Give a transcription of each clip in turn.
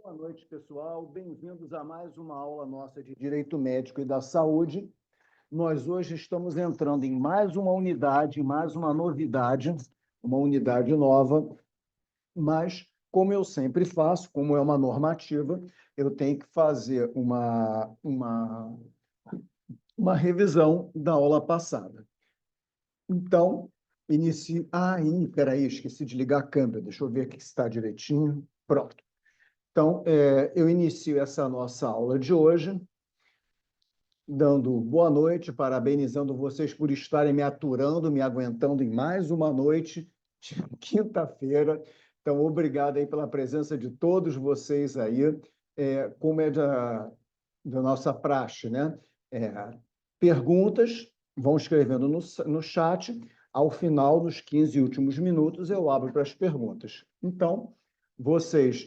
Boa noite, pessoal. Bem-vindos a mais uma aula nossa de Direito Médico e da Saúde. Nós hoje estamos entrando em mais uma unidade, mais uma novidade, uma unidade nova, mas, como eu sempre faço, como é uma normativa, eu tenho que fazer uma revisão da aula passada. Então, inicie... peraí, esqueci de ligar a câmera. Deixa eu ver aqui se está direitinho. Pronto. Então, eu inicio essa nossa aula de hoje, dando boa noite, parabenizando vocês por estarem me aturando, me aguentando em mais uma noite de quinta-feira. Então, obrigado aí pela presença de todos vocês aí, como é da nossa praxe, né? Perguntas, vão escrevendo no chat. Ao final, nos 15 últimos minutos, eu abro para as perguntas. Então, vocês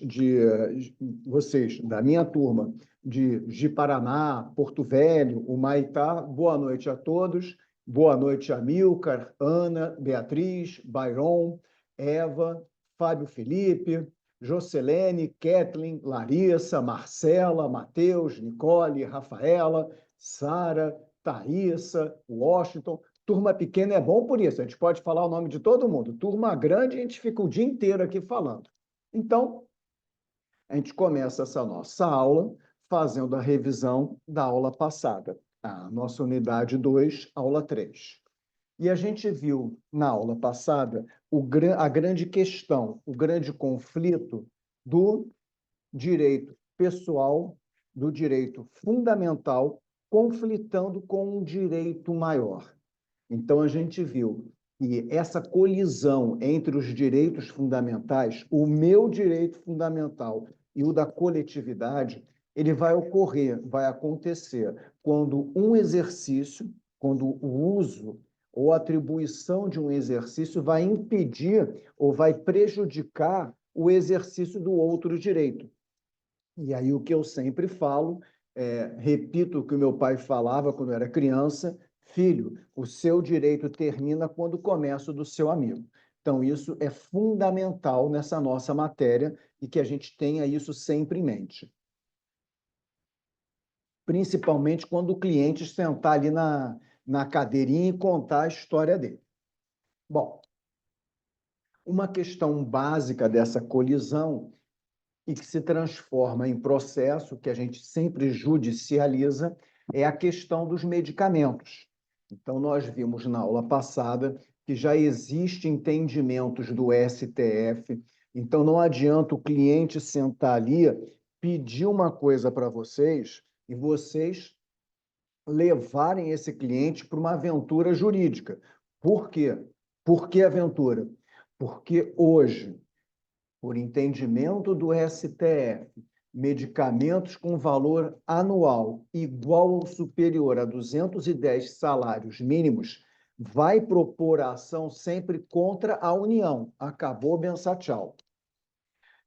da minha turma de Paraná, Porto Velho, Humaitá, boa noite a todos. Boa noite, Amilcar, Ana, Beatriz, Byron, Eva, Fábio Felipe, Jocelene, Kathleen, Larissa, Marcela, Matheus, Nicole, Rafaela, Sara, Thaísa, Washington. Turma pequena é bom por isso, a gente pode falar o nome de todo mundo. Turma grande, a gente fica o dia inteiro aqui falando. Então, a gente começa essa nossa aula fazendo a revisão da aula passada, a nossa unidade 2, aula 3. E a gente viu na aula passada a grande questão, o grande conflito do direito pessoal, do direito fundamental, conflitando com um direito maior. Então, a gente viu que essa colisão entre os direitos fundamentais, o meu direito fundamental e o da coletividade, ele vai ocorrer, vai acontecer quando um exercício, quando o uso ou atribuição de um exercício vai impedir ou vai prejudicar o exercício do outro direito. E aí o que eu sempre falo, repito o que o meu pai falava quando eu era criança: filho, o seu direito termina quando começa o do seu amigo. Então, isso é fundamental nessa nossa matéria e que a gente tenha isso sempre em mente. Principalmente quando o cliente sentar ali na cadeirinha e contar a história dele. Bom, uma questão básica dessa colisão e que se transforma em processo, que a gente sempre judicializa, é a questão dos medicamentos. Então, nós vimos na aula passada que já existe entendimentos do STF, então não adianta o cliente sentar ali, pedir uma coisa para vocês e vocês levarem esse cliente para uma aventura jurídica. Por quê? Por que aventura? Porque hoje, por entendimento do STF, medicamentos com valor anual igual ou superior a 210 salários mínimos, vai propor a ação sempre contra a União. Acabou, benção, tchau.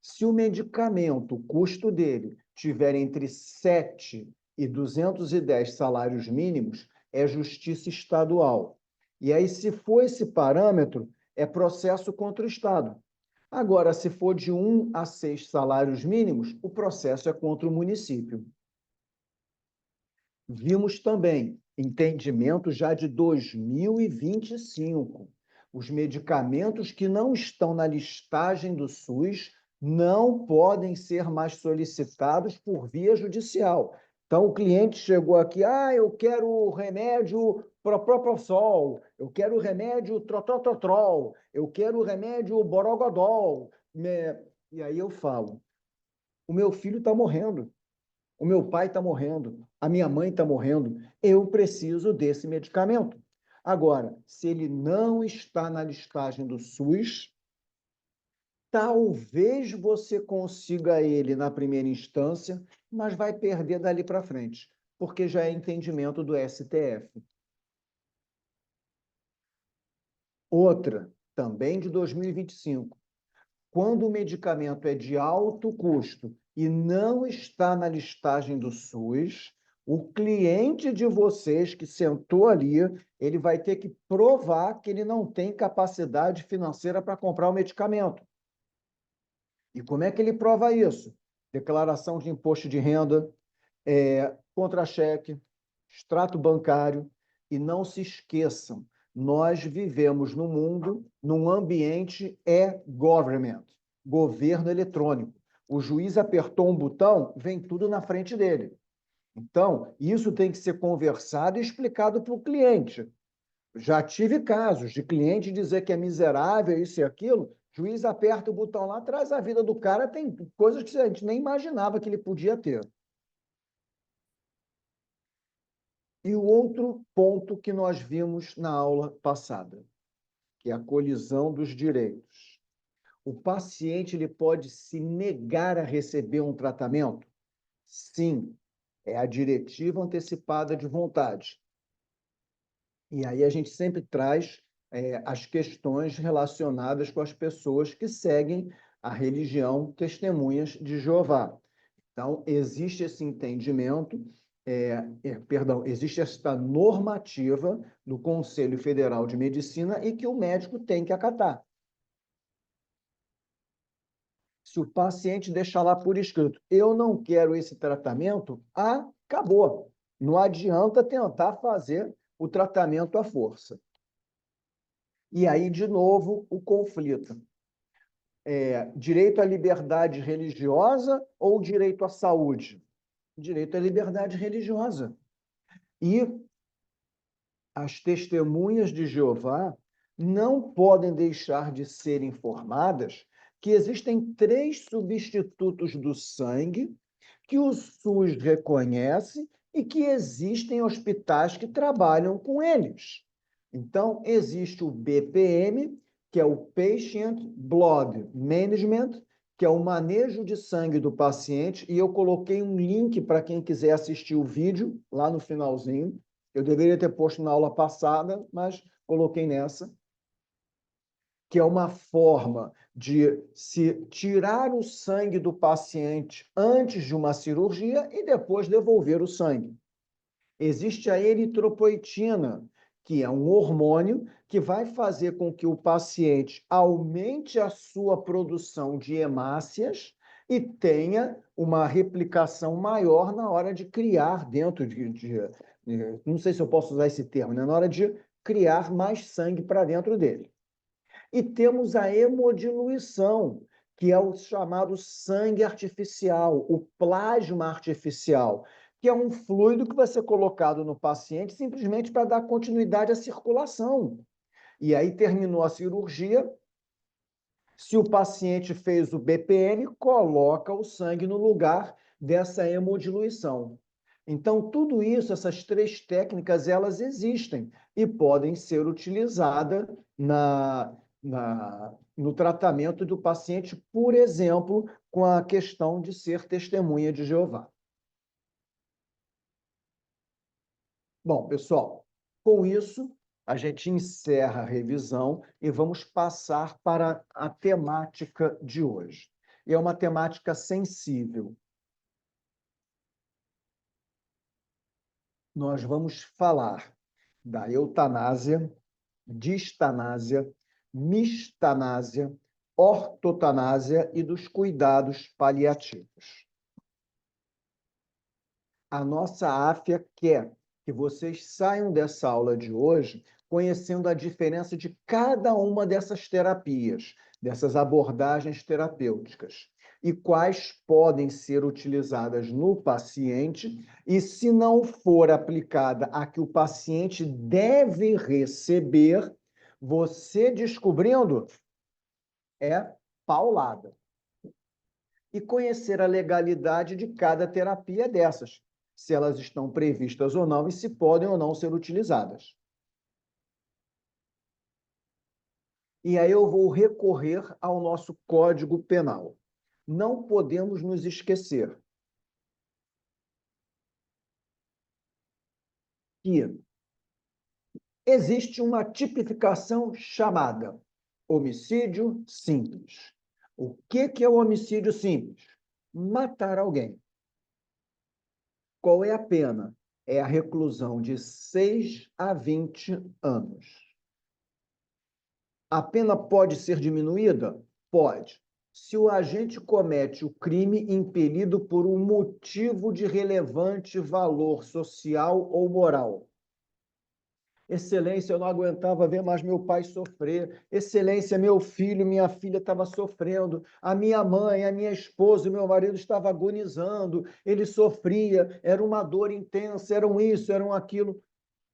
Se o medicamento, o custo dele, tiver entre 7 e 210 salários mínimos, é justiça estadual. E aí, se for esse parâmetro, é processo contra o Estado. Agora, se for de 1 a 6 salários mínimos, o processo é contra o município. Vimos também entendimento já de 2025. Os medicamentos que não estão na listagem do SUS não podem ser mais solicitados por via judicial. Então, o cliente chegou aqui: eu quero o remédio Propofol, eu quero o remédio Trotototrol, eu quero o remédio Borogodol. E aí eu falo: o meu filho está morrendo, o meu pai está morrendo, a minha mãe está morrendo, eu preciso desse medicamento. Agora, se ele não está na listagem do SUS, talvez você consiga ele na primeira instância, mas vai perder dali para frente, porque já é entendimento do STF. Outra, também de 2025. Quando o medicamento é de alto custo e não está na listagem do SUS, o cliente de vocês que sentou ali, ele vai ter que provar que ele não tem capacidade financeira para comprar o medicamento. E como é que ele prova isso? declaração de imposto de renda, contra-cheque, extrato bancário, e não se esqueçam, nós vivemos no mundo, num ambiente e-government, governo eletrônico. O juiz apertou um botão, vem tudo na frente dele. Então, isso tem que ser conversado e explicado para o cliente. Já tive casos de cliente dizer que é miserável, isso e aquilo, juiz aperta o botão lá atrás, a vida do cara tem coisas que a gente nem imaginava que ele podia ter. E o outro ponto que nós vimos na aula passada, que é a colisão dos direitos. O paciente ele pode se negar a receber um tratamento? Sim, é a diretiva antecipada de vontade. E aí a gente sempre traz as questões relacionadas com as pessoas que seguem a religião Testemunhas de Jeová. Então, existe esse entendimento, existe esta normativa do Conselho Federal de Medicina e que o médico tem que acatar. Se o paciente deixar lá por escrito, eu não quero esse tratamento, acabou. Não adianta tentar fazer o tratamento à força. E aí, de novo, o conflito. Direito à liberdade religiosa ou direito à saúde? Direito à liberdade religiosa. E as testemunhas de Jeová não podem deixar de ser informadas que existem 3 substitutos do sangue que o SUS reconhece e que existem hospitais que trabalham com eles. Então, existe o BPM, que é o Patient Blood Management, que é o manejo de sangue do paciente, e eu coloquei um link para quem quiser assistir o vídeo lá no finalzinho. Eu deveria ter posto na aula passada, mas coloquei nessa, que é uma forma de se tirar o sangue do paciente antes de uma cirurgia e depois devolver o sangue. Existe a eritropoetina, que é um hormônio que vai fazer com que o paciente aumente a sua produção de hemácias e tenha uma replicação maior na hora de criar dentro não sei se eu posso usar esse termo, né? Na hora de criar mais sangue para dentro dele. E temos a hemodiluição, que é o chamado sangue artificial, o plasma artificial, que é um fluido que vai ser colocado no paciente simplesmente para dar continuidade à circulação. E aí terminou a cirurgia, se o paciente fez o BPM, coloca o sangue no lugar dessa hemodiluição. Então, tudo isso, essas 3 técnicas, elas existem e podem ser utilizadas no tratamento do paciente, por exemplo, com a questão de ser testemunha de Jeová. Bom, pessoal, com isso, a gente encerra a revisão e vamos passar para a temática de hoje. E é uma temática sensível. Nós vamos falar da eutanásia, distanásia, mistanásia, ortotanásia e dos cuidados paliativos. A nossa AFIA quer que vocês saiam dessa aula de hoje conhecendo a diferença de cada uma dessas terapias, dessas abordagens terapêuticas, e quais podem ser utilizadas no paciente, e se não for aplicada a que o paciente deve receber, você descobrindo, é paulada. E conhecer a legalidade de cada terapia dessas, se elas estão previstas ou não e se podem ou não ser utilizadas. E aí eu vou recorrer ao nosso Código Penal. Não podemos nos esquecer que existe uma tipificação chamada homicídio simples. O que é o homicídio simples? Matar alguém. Qual é a pena? É a reclusão de 6 a 20 anos. A pena pode ser diminuída? Pode. se o agente comete o crime impelido por um motivo de relevante valor social ou moral. Excelência, eu não aguentava ver mais meu pai sofrer. Excelência, meu filho, minha filha estava sofrendo. A minha mãe, a minha esposa, o meu marido estava agonizando. Ele sofria, era uma dor intensa, eram isso, eram aquilo.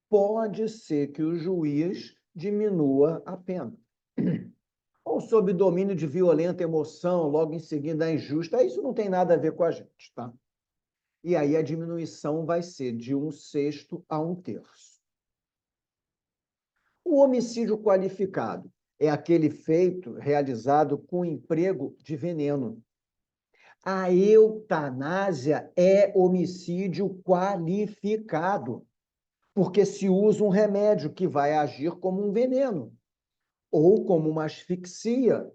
Pode ser que o juiz diminua a pena. Ou sob domínio de violenta emoção, logo em seguida a injusta. Isso não tem nada a ver com a gente, tá? E aí a diminuição vai ser de 1/6 a 1/3. O homicídio qualificado é aquele feito realizado com emprego de veneno. A eutanásia é homicídio qualificado, porque se usa um remédio que vai agir como um veneno ou como uma asfixia,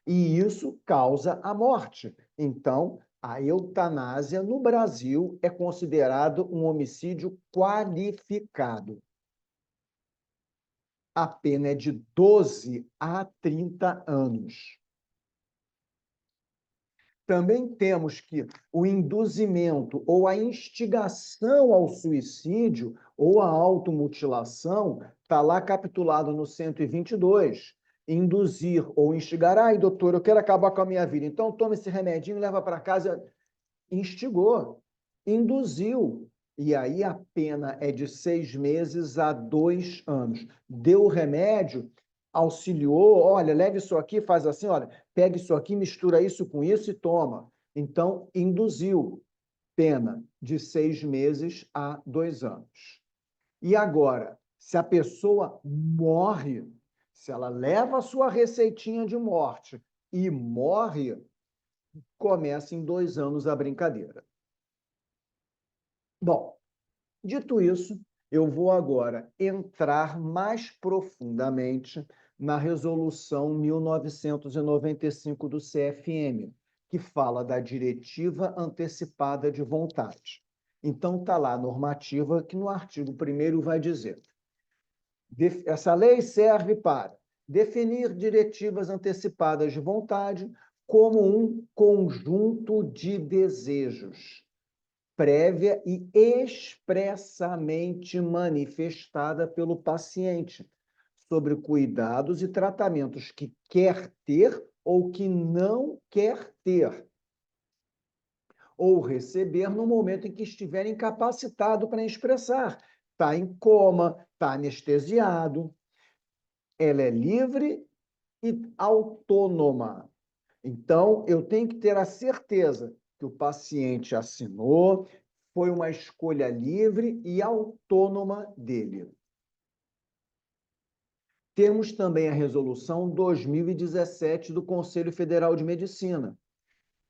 e isso causa a morte. Então, a eutanásia no Brasil é considerado um homicídio qualificado. A pena é de 12 a 30 anos. Também temos que o induzimento ou a instigação ao suicídio ou à automutilação está lá capitulado no 122. Induzir ou instigar. Ai, doutor, eu quero acabar com a minha vida. Então, toma esse remedinho, leva para casa. Instigou, induziu. E aí a pena é de 6 meses a 2 anos. Deu o remédio, auxiliou, olha, leve isso aqui, faz assim, olha, pega isso aqui, mistura isso com isso e toma. Então, induziu, pena de 6 meses a 2 anos. E agora, se a pessoa morre, se ela leva a sua receitinha de morte e morre, começa em 2 anos a brincadeira. Bom, dito isso, eu vou agora entrar mais profundamente na Resolução 1995 do CFM, que fala da Diretiva Antecipada de Vontade. Então, está lá a normativa que no artigo 1º vai dizer: essa lei serve para definir diretivas antecipadas de vontade como um conjunto de desejos prévia e expressamente manifestada pelo paciente sobre cuidados e tratamentos que quer ter ou que não quer ter, ou receber no momento em que estiver incapacitado para expressar. Está em coma, está anestesiado. Ela é livre e autônoma. Então, eu tenho que ter a certeza que o paciente assinou, foi uma escolha livre e autônoma dele. Temos também a Resolução 2017 do Conselho Federal de Medicina,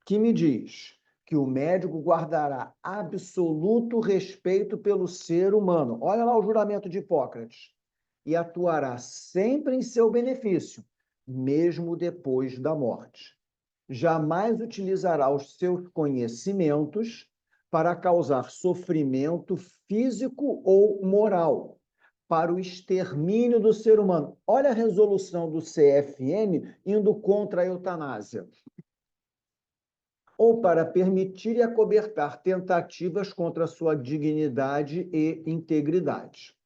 que me diz que o médico guardará absoluto respeito pelo ser humano. Olha lá o juramento de Hipócrates. E atuará sempre em seu benefício, mesmo depois da morte. Jamais utilizará os seus conhecimentos para causar sofrimento físico ou moral, para o extermínio do ser humano. Olha a resolução do CFM indo contra a eutanásia. Ou para permitir e acobertar tentativas contra a sua dignidade e integridade.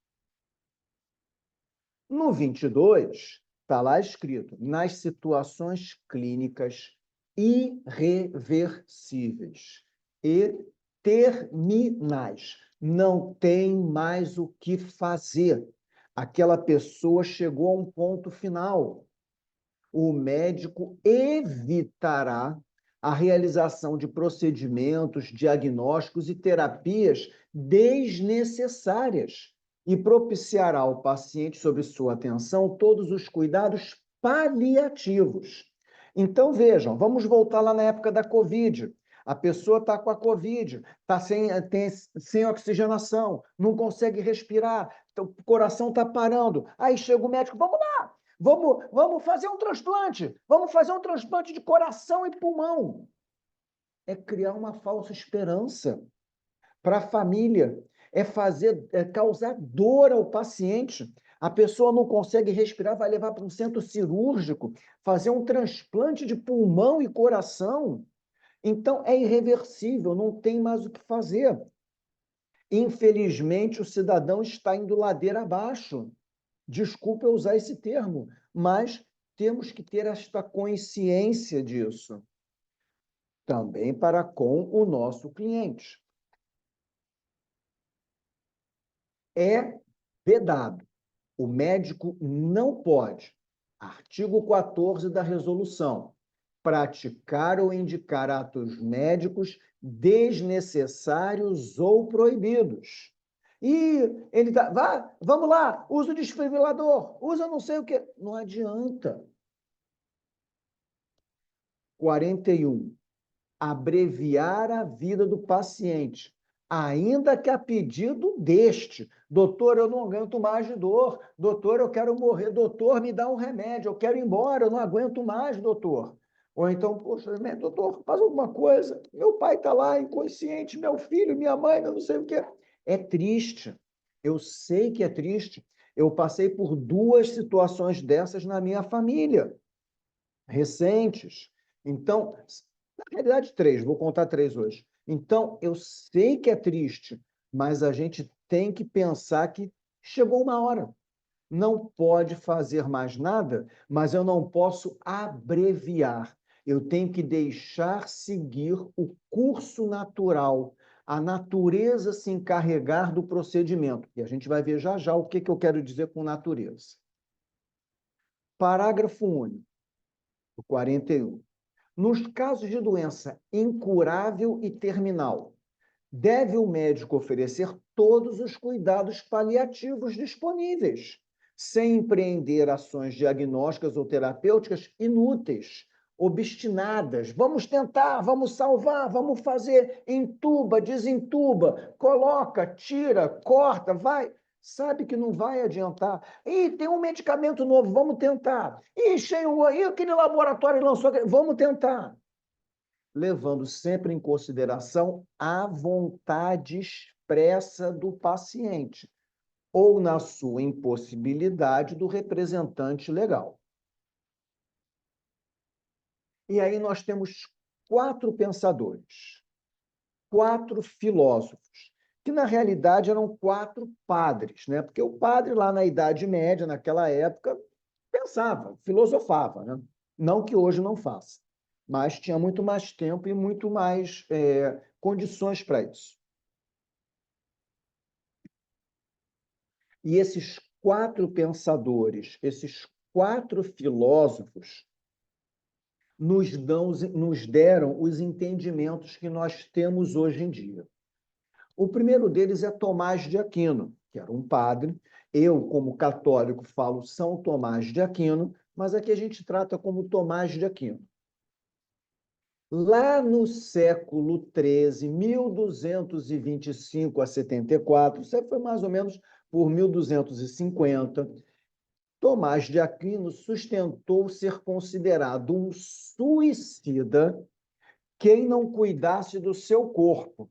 No 22, está lá escrito: nas situações clínicas irreversíveis e terminais. Não tem mais o que fazer. Aquela pessoa chegou a um ponto final. O médico evitará a realização de procedimentos, diagnósticos e terapias desnecessárias e propiciará ao paciente, sob sua atenção, todos os cuidados paliativos. Então, vejam, vamos voltar lá na época da Covid. A pessoa está com a Covid, está sem oxigenação, não consegue respirar, o coração está parando. Aí chega o médico, vamos lá, vamos fazer um transplante, vamos fazer um transplante de coração e pulmão. É criar uma falsa esperança para a família, é causar dor ao paciente. A pessoa não consegue respirar, vai levar para um centro cirúrgico, fazer um transplante de pulmão e coração. Então, é irreversível, não tem mais o que fazer. Infelizmente, o cidadão está indo ladeira abaixo. Desculpa eu usar esse termo, mas temos que ter esta consciência disso também para com o nosso cliente. É vedado. O médico não pode, artigo 14 da resolução, praticar ou indicar atos médicos desnecessários ou proibidos. E ele tá, vamos lá, usa o desfibrilador, usa não sei o quê. Não adianta. 41. Abreviar a vida do paciente, ainda que a pedido deste. Doutor, eu não aguento mais de dor. Doutor, eu quero morrer. Doutor, me dá um remédio. Eu quero ir embora, eu não aguento mais, doutor. Ou então, poxa, doutor, faz alguma coisa. Meu pai está lá inconsciente, meu filho, minha mãe, eu não sei o que. É triste. Eu sei que é triste. Eu passei por 2 situações dessas na minha família, recentes. Então, na realidade, 3, vou contar 3 hoje. Então, eu sei que é triste, mas a gente tem que pensar que chegou uma hora. Não pode fazer mais nada, mas eu não posso abreviar. Eu tenho que deixar seguir o curso natural, a natureza se encarregar do procedimento. E a gente vai ver já já o que eu quero dizer com natureza. Parágrafo único, 41. Nos casos de doença incurável e terminal, deve o médico oferecer todos os cuidados paliativos disponíveis, sem empreender ações diagnósticas ou terapêuticas inúteis, obstinadas. Vamos tentar, vamos salvar, vamos fazer, entuba, desentuba, coloca, tira, corta, vai. Sabe que não vai adiantar. Ih, tem um medicamento novo, vamos tentar. Ih, aquele laboratório lançou, vamos tentar. Levando sempre em consideração a vontade expressa do paciente ou, na sua impossibilidade, do representante legal. E aí nós temos 4 pensadores, 4 filósofos, que na realidade eram 4 padres, né? Porque o padre lá na Idade Média, naquela época, pensava, filosofava, né? Não que hoje não faça, mas tinha muito mais tempo e muito mais condições para isso. E esses 4 pensadores, esses 4 filósofos, nos deram os entendimentos que nós temos hoje em dia. O primeiro deles é Tomás de Aquino, que era um padre. Eu, como católico, falo São Tomás de Aquino, mas aqui a gente trata como Tomás de Aquino. Lá no século XIII, 1225 a 74, isso foi mais ou menos por 1250, Tomás de Aquino sustentou ser considerado um suicida quem não cuidasse do seu corpo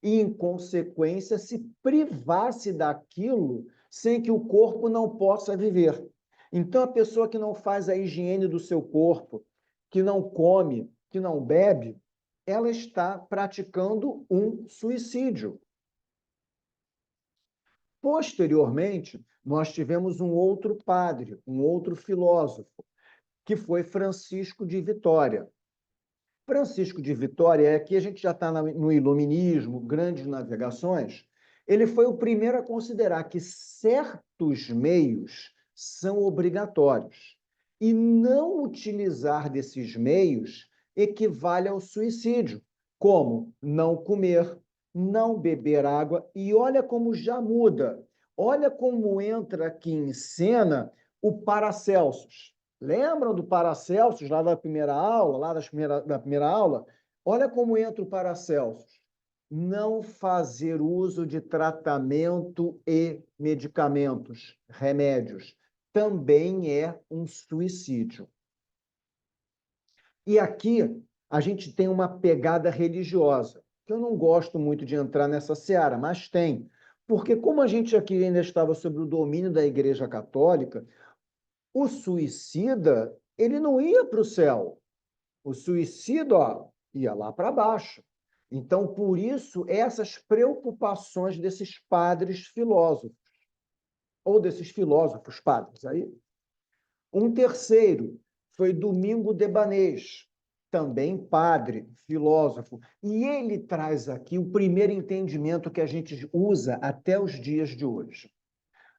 e, em consequência, se privasse daquilo sem que o corpo não possa viver. Então, a pessoa que não faz a higiene do seu corpo, que não come, que não bebe, ela está praticando um suicídio. Posteriormente, nós tivemos um outro padre, um outro filósofo, que foi Francisco de Vitória. Francisco de Vitória, aqui a gente já está no iluminismo, grandes navegações, ele foi o primeiro a considerar que certos meios são obrigatórios e não utilizar desses meios equivale ao suicídio, como não comer, não beber água, e olha como já muda, olha como entra aqui em cena o Paracelsus. Lembram do Paracelsus, lá da primeira aula, da primeira aula? Olha como entra o Paracelsus. Não fazer uso de tratamento e medicamentos, remédios, também é um suicídio. E aqui a gente tem uma pegada religiosa, que eu não gosto muito de entrar nessa seara, mas tem. Porque como a gente aqui ainda estava sob o domínio da Igreja Católica, o suicida, ele não ia para o céu. O suicida, ó, ia lá para baixo. Então, por isso, essas preocupações desses padres filósofos, ou desses filósofos padres. Aí, um terceiro foi Domingo Debanês, também padre, filósofo, e ele traz aqui o primeiro entendimento que a gente usa até os dias de hoje.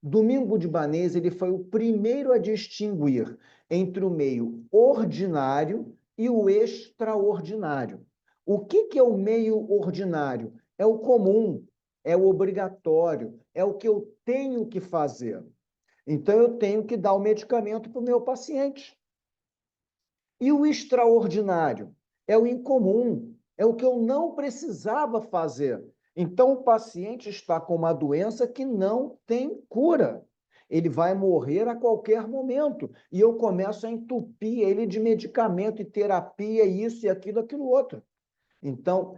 Domingo de Banês, ele foi o primeiro a distinguir entre o meio ordinário e o extraordinário. O que é o meio ordinário? É o comum, é o obrigatório, é o que eu tenho que fazer. Então, eu tenho que dar o medicamento para o meu paciente. E o extraordinário? É o incomum, é o que eu não precisava fazer. Então, o paciente está com uma doença que não tem cura. Ele vai morrer a qualquer momento. E eu começo a entupir ele de medicamento e terapia, isso e aquilo, aquilo outro. Então,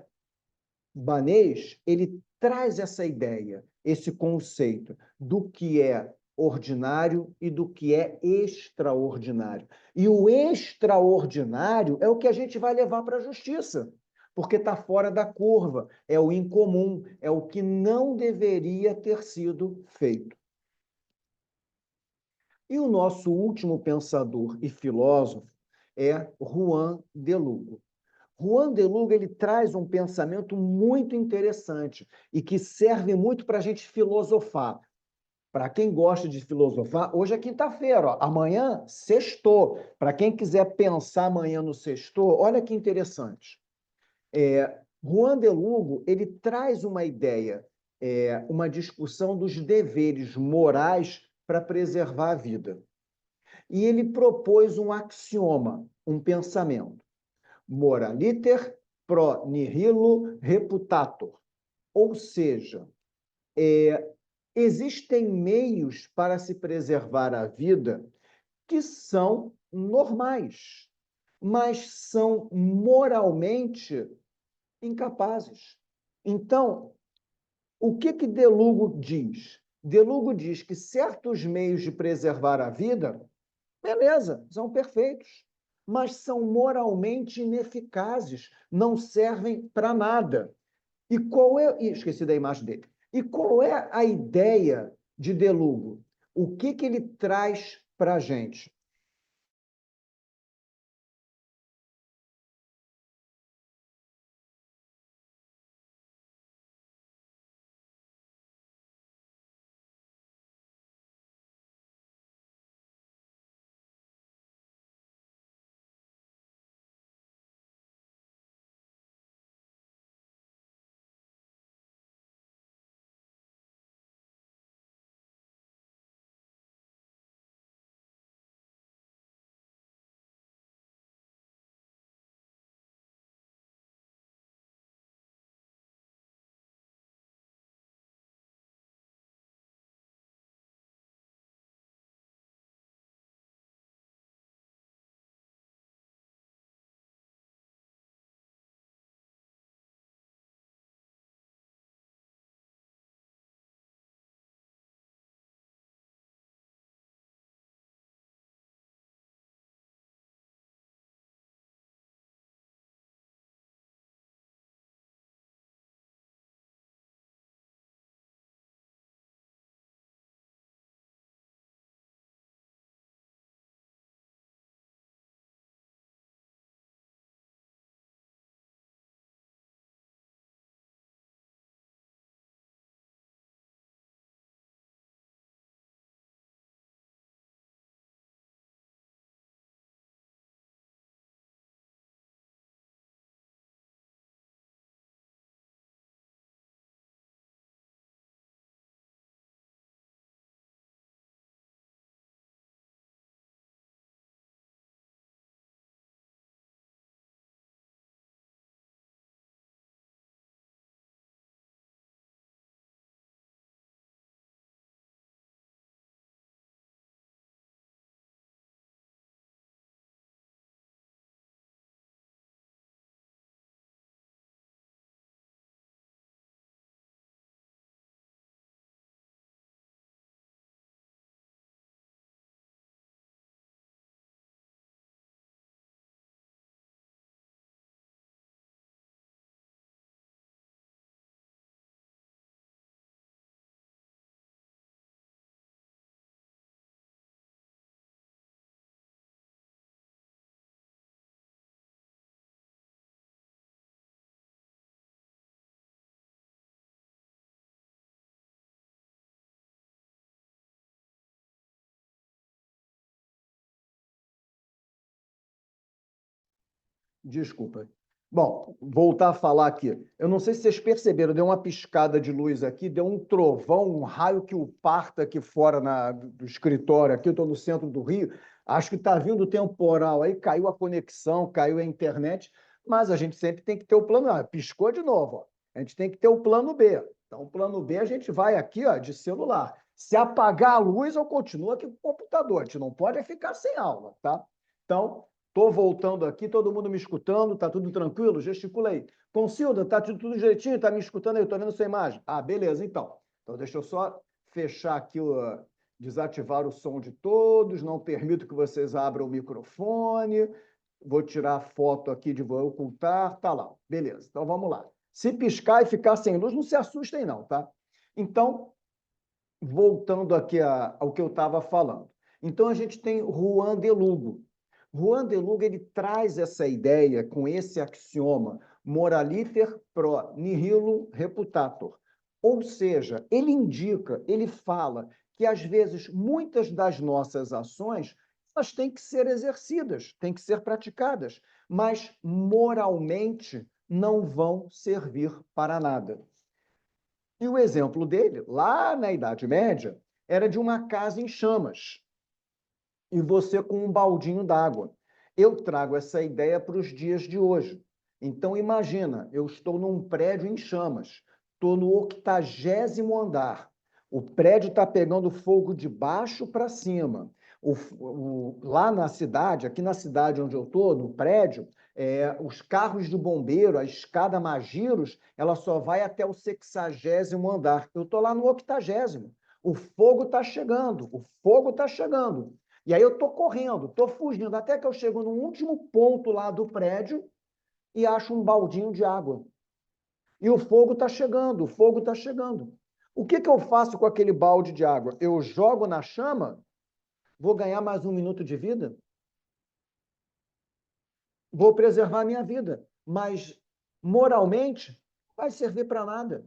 Banês, ele traz essa ideia, esse conceito do que é ordinário e do que é extraordinário. E o extraordinário é o que a gente vai levar para a justiça, porque está fora da curva, é o incomum, é o que não deveria ter sido feito. E o nosso último pensador e filósofo é Juan de Lugo. Juan de Lugo, ele traz um pensamento muito interessante e que serve muito para a gente filosofar. Para quem gosta de filosofar, hoje é quinta-feira, ó, amanhã sextou. Para quem quiser pensar amanhã no sextou, olha que interessante. Juan de Lugo, ele traz uma ideia, uma discussão dos deveres morais para preservar a vida. E ele propôs um axioma, um pensamento. Moraliter pro nihilo reputator. Ou seja, existem meios para se preservar a vida que são normais, mas são moralmente incapazes. Então, o que De Lugo diz? De Lugo diz que certos meios de preservar a vida, beleza, são perfeitos, mas são moralmente ineficazes, não servem para nada. E qual é. Esqueci da imagem dele. E qual é a ideia de De Lugo? O que ele traz para a gente? Desculpa. Bom, voltar a falar aqui. Eu não sei se vocês perceberam, deu uma piscada de luz aqui, deu um trovão, um raio que o parta aqui fora do escritório. Aqui eu estou no centro do Rio. Acho que está vindo temporal aí, caiu a conexão, caiu a internet, mas a gente sempre tem que ter o plano A. Piscou de novo, ó. A gente tem que ter o plano B. Então, o plano B a gente vai aqui, ó, de celular. Se apagar a luz, eu continuo aqui com o computador. A gente não pode ficar sem aula, tá? Então, estou voltando aqui, todo mundo me escutando, está tudo tranquilo? Gesticula aí. Concilda, está tudo direitinho? Está me escutando aí? Estou vendo sua imagem. Ah, beleza, então. Então, deixa eu só fechar aqui, desativar o som de todos, não permito que vocês abram o microfone, vou tirar a foto aqui vou ocultar, tá lá. Beleza, então vamos lá. Se piscar e ficar sem luz, não se assustem não, tá? Então, voltando aqui ao que eu estava falando. Então, a gente tem Juan de Lugo. Juan de Lugo ele traz essa ideia com esse axioma, moraliter pro nihilo reputator. Ou seja, ele indica, ele fala que, às vezes, muitas das nossas ações elas têm que ser exercidas, têm que ser praticadas, mas moralmente não vão servir para nada. E o exemplo dele, lá na Idade Média, era de uma casa em chamas e você com um baldinho d'água. Eu trago essa ideia para os dias de hoje. Então, imagina, eu estou num prédio em chamas, estou no 80º andar, o prédio está pegando fogo de baixo para cima. Lá na cidade, aqui na cidade onde eu estou, no prédio, os carros de bombeiro, a escada Magiros, ela só vai até o 60º andar. Eu estou lá no 80º. O fogo está chegando, o fogo está chegando. E aí eu estou correndo, estou fugindo, até que eu chego no último ponto lá do prédio e acho um baldinho de água. E o fogo está chegando, o fogo está chegando. O que eu faço com aquele balde de água? Eu jogo na chama? Vou ganhar mais 1 minuto de vida? Vou preservar a minha vida, mas moralmente não vai servir para nada.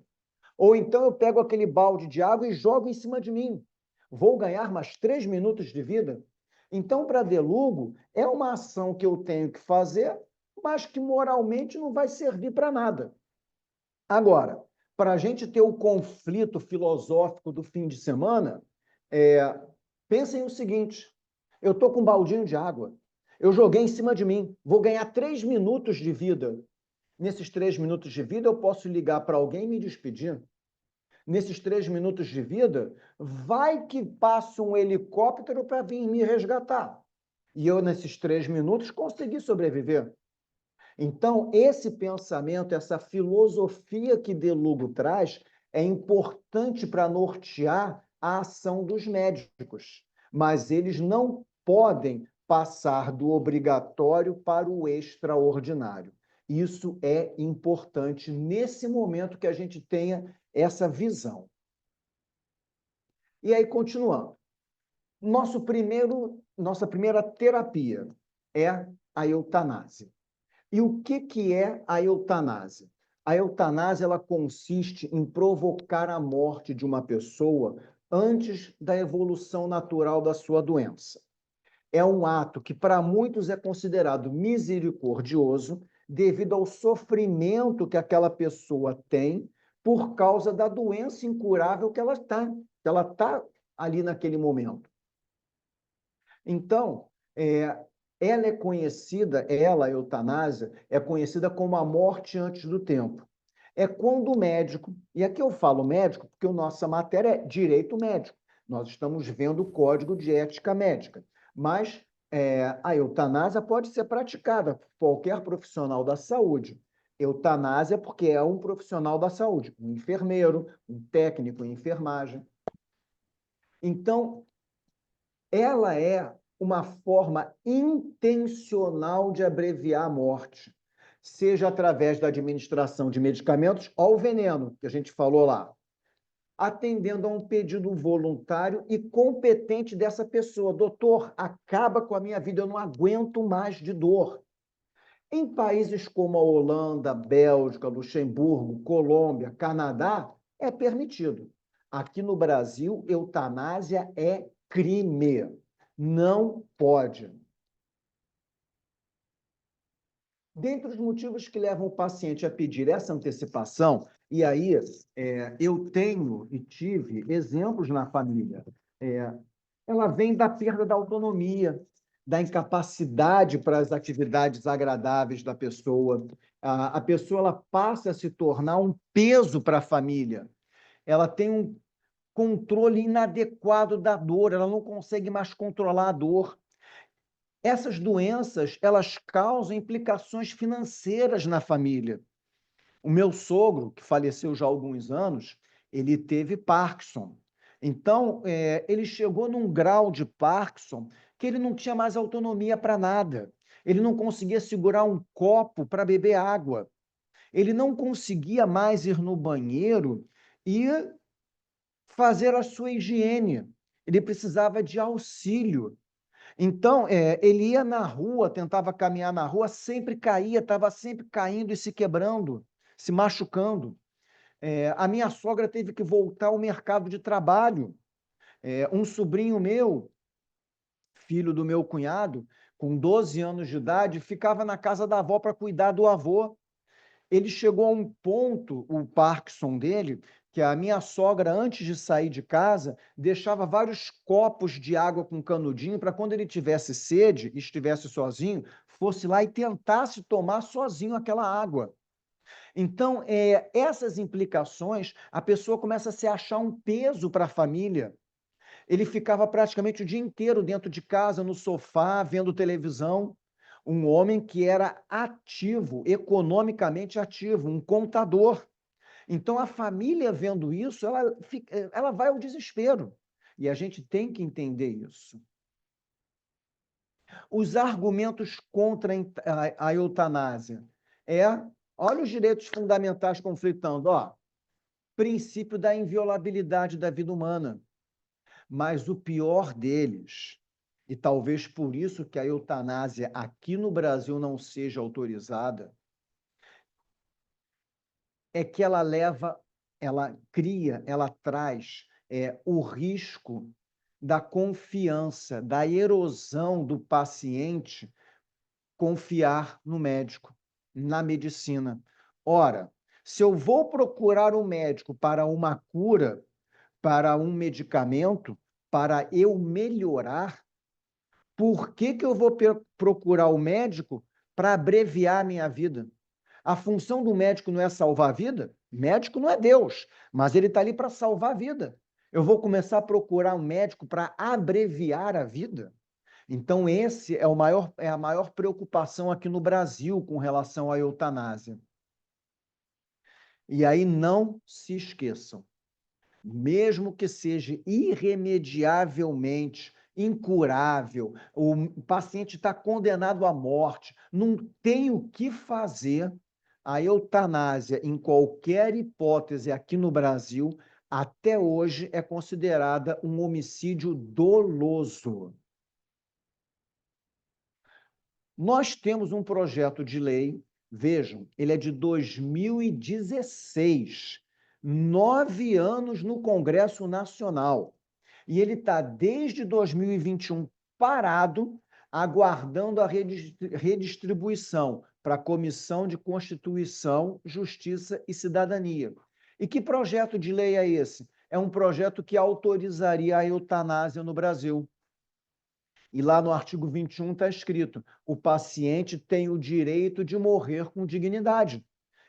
Ou então eu pego aquele balde de água e jogo em cima de mim. Vou ganhar mais 3 minutos de vida? Então, para De Lugo, é uma ação que eu tenho que fazer, mas que moralmente não vai servir para nada. Agora, para a gente ter o conflito filosófico do fim de semana, pensem o seguinte: eu estou com um baldinho de água, eu joguei em cima de mim, vou ganhar 3 minutos de vida. Nesses 3 minutos de vida, eu posso ligar para alguém e me despedir. Nesses 3 minutos de vida, vai que passa um helicóptero para vir me resgatar. E eu, nesses 3 minutos, consegui sobreviver. Então, esse pensamento, essa filosofia que De Lugo traz, é importante para nortear a ação dos médicos, mas eles não podem passar do obrigatório para o extraordinário. Isso é importante nesse momento que a gente tenha essa visão. E aí, continuando. Nossa primeira terapia é a eutanásia. E o que é a eutanásia? A eutanásia ela consiste em provocar a morte de uma pessoa antes da evolução natural da sua doença. É um ato que, para muitos, é considerado misericordioso devido ao sofrimento que aquela pessoa tem por causa da doença incurável que ela está ali naquele momento. Então, ela é conhecida, a eutanásia, é conhecida como a morte antes do tempo. É quando o médico, e aqui eu falo médico porque a nossa matéria é direito médico, nós estamos vendo o Código de Ética Médica, mas a eutanásia pode ser praticada por qualquer profissional da saúde. Eutanásia porque é um profissional da saúde, um enfermeiro, um técnico em enfermagem. Então, ela é uma forma intencional de abreviar a morte, seja através da administração de medicamentos ou o veneno, que a gente falou lá, atendendo a um pedido voluntário e competente dessa pessoa. Doutor, acaba com a minha vida, eu não aguento mais de dor. Em países como a Holanda, Bélgica, Luxemburgo, Colômbia, Canadá, é permitido. Aqui no Brasil, eutanásia é crime. Não pode. Dentre os motivos que levam o paciente a pedir essa antecipação, e aí eu tenho e tive exemplos na família, ela vem da perda da autonomia, da incapacidade para as atividades agradáveis da pessoa. A pessoa ela passa a se tornar um peso para a família. Ela tem um controle inadequado da dor, ela não consegue mais controlar a dor. Essas doenças, elas causam implicações financeiras na família. O meu sogro, que faleceu já há alguns anos, ele teve Parkinson. Então, ele chegou num grau de Parkinson que ele não tinha mais autonomia para nada. Ele não conseguia segurar um copo para beber água. Ele não conseguia mais ir no banheiro e fazer a sua higiene. Ele precisava de auxílio. Então, ele ia na rua, tentava caminhar na rua, sempre caía, estava sempre caindo e se quebrando, se machucando. A minha sogra teve que voltar ao mercado de trabalho. Um sobrinho meu, filho do meu cunhado, com 12 anos de idade, ficava na casa da avó para cuidar do avô. Ele chegou a um ponto, o Parkinson dele, que a minha sogra, antes de sair de casa, deixava vários copos de água com canudinho para quando ele tivesse sede, estivesse sozinho, fosse lá e tentasse tomar sozinho aquela água. Então, essas implicações, a pessoa começa a se achar um peso para a família. Ele ficava praticamente o dia inteiro dentro de casa, no sofá, vendo televisão. Um homem que era ativo, economicamente ativo, um contador. Então, a família vendo isso, ela vai ao desespero. E a gente tem que entender isso. Os argumentos contra a eutanásia olha os direitos fundamentais conflitando, princípio da inviolabilidade da vida humana. Mas o pior deles, e talvez por isso que a eutanásia aqui no Brasil não seja autorizada, é que ela cria, ela traz o risco da confiança, da erosão do paciente confiar no médico, na medicina. Ora, se eu vou procurar um médico para uma cura, para um medicamento, para eu melhorar, por que que eu vou procurar o médico para abreviar a minha vida? A função do médico não é salvar a vida? Médico não é Deus, mas ele está ali para salvar a vida. Eu vou começar a procurar um médico para abreviar a vida? Então, esse é a maior preocupação aqui no Brasil com relação à eutanásia. E aí não se esqueçam, mesmo que seja irremediavelmente incurável, o paciente está condenado à morte, não tem o que fazer, a eutanásia, em qualquer hipótese aqui no Brasil, até hoje é considerada um homicídio doloso. Nós temos um projeto de lei, vejam, ele é de 2016, 9 anos no Congresso Nacional, e ele está desde 2021 parado, aguardando a redistribuição para a Comissão de Constituição, Justiça e Cidadania. E que projeto de lei é esse? É um projeto que autorizaria a eutanásia no Brasil. E lá no artigo 21 está escrito: o paciente tem o direito de morrer com dignidade,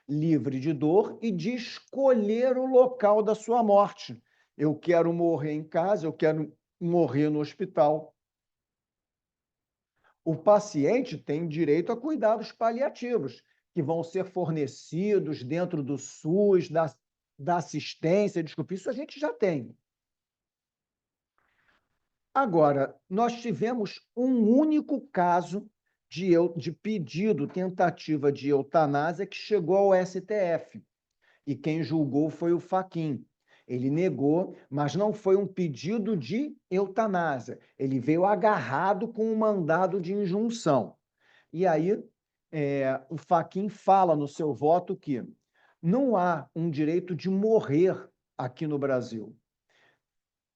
livre de dor e de escolher o local da sua morte. Eu quero morrer em casa, eu quero morrer no hospital. O paciente tem direito a cuidados paliativos, que vão ser fornecidos dentro do SUS, da assistência, desculpe, isso a gente já tem. Agora, nós tivemos um único caso de pedido, tentativa de eutanásia que chegou ao STF. E quem julgou foi o Fachin. Ele negou, mas não foi um pedido de eutanásia. Ele veio agarrado com um mandado de injunção. E aí, o Fachin fala no seu voto que não há um direito de morrer aqui no Brasil.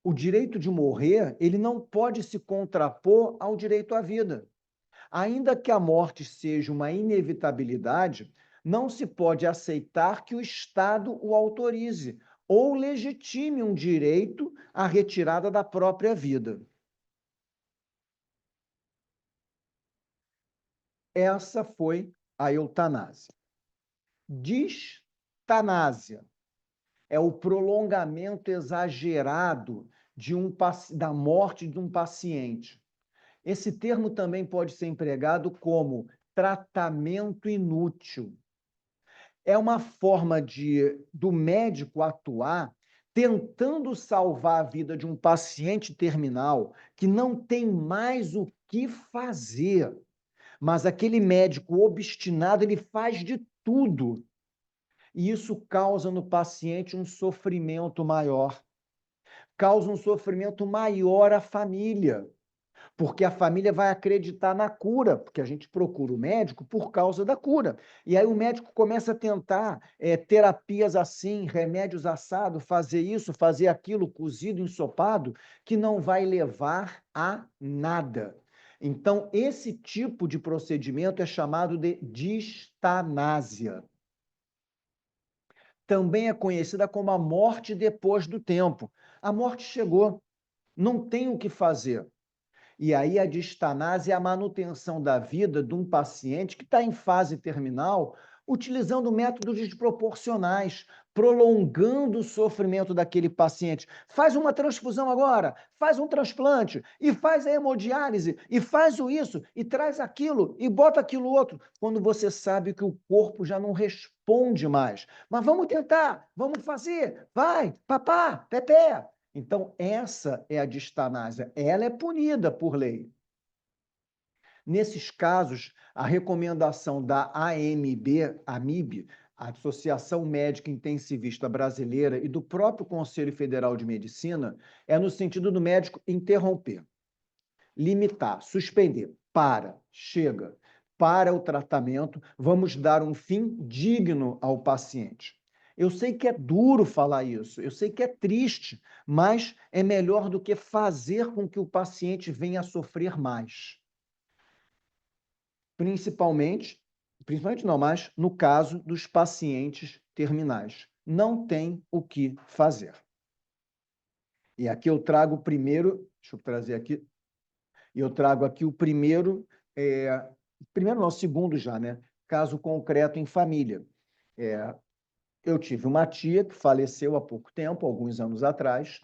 O direito de morrer, ele não pode se contrapor ao direito à vida. Ainda que a morte seja uma inevitabilidade, não se pode aceitar que o Estado o autorize ou legitime um direito à retirada da própria vida. Essa foi a eutanásia. Distanásia é o prolongamento exagerado da morte de um paciente. Esse termo também pode ser empregado como tratamento inútil. É uma forma do médico atuar tentando salvar a vida de um paciente terminal que não tem mais o que fazer. Mas aquele médico obstinado, ele faz de tudo. E isso causa no paciente um sofrimento maior. Causa um sofrimento maior à família, porque a família vai acreditar na cura, porque a gente procura o médico por causa da cura. E aí o médico começa a tentar terapias assim, remédios assado, fazer isso, fazer aquilo, cozido, ensopado, que não vai levar a nada. Então, esse tipo de procedimento é chamado de distanásia. Também é conhecida como a morte depois do tempo. A morte chegou, não tem o que fazer. E aí a distanásia é a manutenção da vida de um paciente que está em fase terminal, utilizando métodos desproporcionais, prolongando o sofrimento daquele paciente. Faz uma transfusão agora, faz um transplante, e faz a hemodiálise, e faz isso, e traz aquilo, e bota aquilo outro, quando você sabe que o corpo já não responde mais. Mas vamos tentar, vamos fazer, vai, papá, pepé. Então, essa é a distanásia. Ela é punida por lei. Nesses casos, a recomendação da AMIB, a Associação Médica Intensivista Brasileira, e do próprio Conselho Federal de Medicina, é no sentido do médico interromper, limitar, suspender, chega, para o tratamento, vamos dar um fim digno ao paciente. Eu sei que é duro falar isso, eu sei que é triste, mas é melhor do que fazer com que o paciente venha a sofrer mais. Principalmente não, mas no caso dos pacientes terminais. Não tem o que fazer. E aqui eu trago o primeiro, deixa eu trazer aqui, eu trago aqui o primeiro não, o segundo já, né? Caso concreto em família. Eu tive uma tia que faleceu há pouco tempo, alguns anos atrás,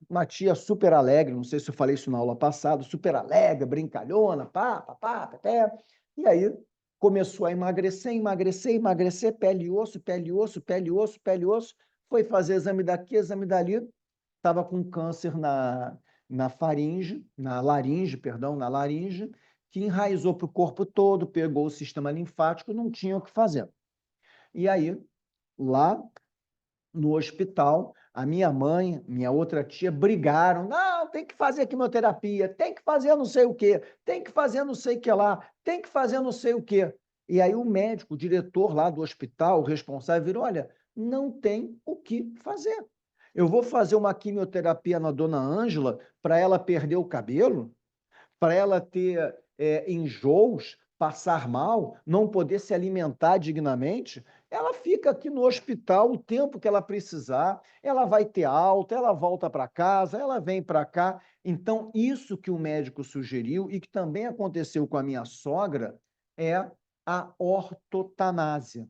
uma tia super alegre, não sei se eu falei isso na aula passada, super alegre, brincalhona, pé. E aí começou a emagrecer, pele e osso, pele e osso, pele e osso, pele e osso, foi fazer exame daqui, exame dali, estava com câncer na laringe, que enraizou para o corpo todo, pegou o sistema linfático, não tinha o que fazer. E aí, lá no hospital, a minha mãe, minha outra tia brigaram. Não, tem que fazer quimioterapia, tem que fazer não sei o quê, tem que fazer não sei o que lá, tem que fazer não sei o quê. E aí o médico, o diretor lá do hospital, o responsável, virou, olha, não tem o que fazer. Eu vou fazer uma quimioterapia na dona Ângela para ela perder o cabelo, para ela ter enjoos, passar mal, não poder se alimentar dignamente, ela fica aqui no hospital o tempo que ela precisar, ela vai ter alta, ela volta para casa, ela vem para cá. Então, isso que o médico sugeriu e que também aconteceu com a minha sogra é a ortotanásia.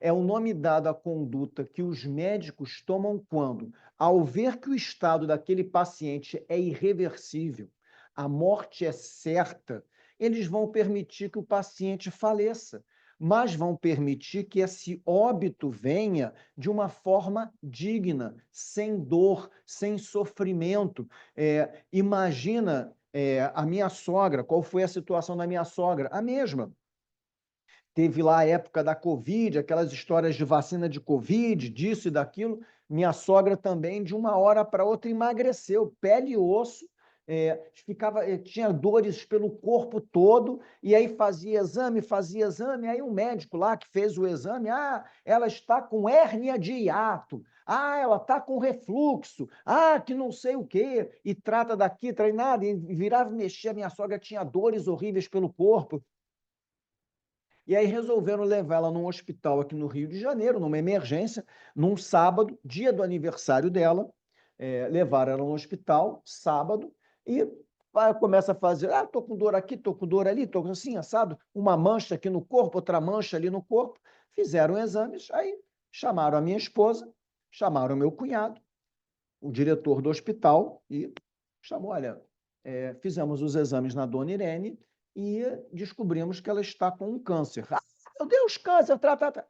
É o nome dado à conduta que os médicos tomam quando, ao ver que o estado daquele paciente é irreversível, a morte é certa, eles vão permitir que o paciente faleça, mas vão permitir que esse óbito venha de uma forma digna, sem dor, sem sofrimento. Imagina a minha sogra, qual foi a situação da minha sogra? A mesma. Teve lá a época da Covid, aquelas histórias de vacina de Covid, disso e daquilo. Minha sogra também, de uma hora para outra, emagreceu, pele e osso, tinha dores pelo corpo todo, e aí fazia exame, aí um médico lá que fez o exame, ela está com hérnia de hiato, ela está com refluxo, que não sei o quê, e trata daqui, treinada, e virava e mexia, minha sogra tinha dores horríveis pelo corpo. E aí resolveram levar ela num hospital aqui no Rio de Janeiro, numa emergência, num sábado, dia do aniversário dela. Levaram ela no hospital, sábado, e começa a fazer, tô com dor aqui, tô com dor ali, tô assim, assado, uma mancha aqui no corpo, outra mancha ali no corpo. Fizeram exames, aí chamaram a minha esposa, chamaram o meu cunhado, o diretor do hospital, e chamou, olha, fizemos os exames na dona Irene e descobrimos que ela está com um câncer. Meu Deus, câncer, trata.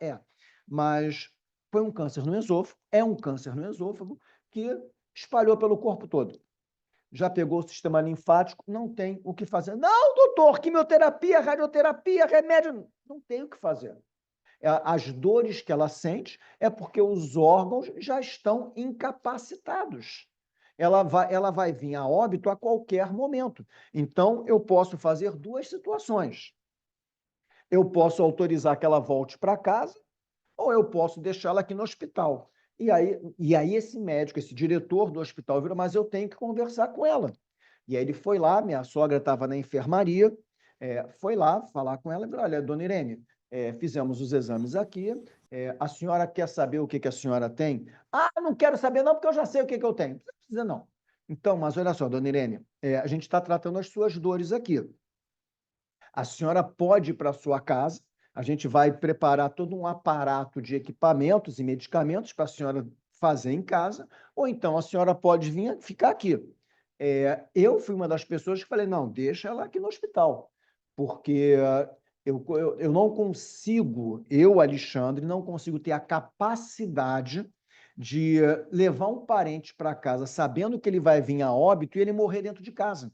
Mas foi um câncer no esôfago, é um câncer no esôfago que espalhou pelo corpo todo. Já pegou o sistema linfático, não tem o que fazer. Não, doutor, quimioterapia, radioterapia, remédio, não tem o que fazer. As dores que ela sente é porque os órgãos já estão incapacitados. Ela vai vir a óbito a qualquer momento. Então, eu posso fazer duas situações. Eu posso autorizar que ela volte para casa, ou eu posso deixá-la aqui no hospital. E aí esse médico, esse diretor do hospital virou, mas eu tenho que conversar com ela. E aí ele foi lá, minha sogra estava na enfermaria, foi lá falar com ela e falou, olha, dona Irene, fizemos os exames aqui, a senhora quer saber o que a senhora tem? Não quero saber não, porque eu já sei o que eu tenho. Não precisa não. Então, mas olha só, dona Irene, a gente está tratando as suas dores aqui. A senhora pode ir para a sua casa, a gente vai preparar todo um aparato de equipamentos e medicamentos para a senhora fazer em casa, ou então a senhora pode vir ficar aqui. Eu fui uma das pessoas que falei, não, deixa ela aqui no hospital, porque eu não consigo, Alexandre, não consigo ter a capacidade de levar um parente para casa sabendo que ele vai vir a óbito e ele morrer dentro de casa.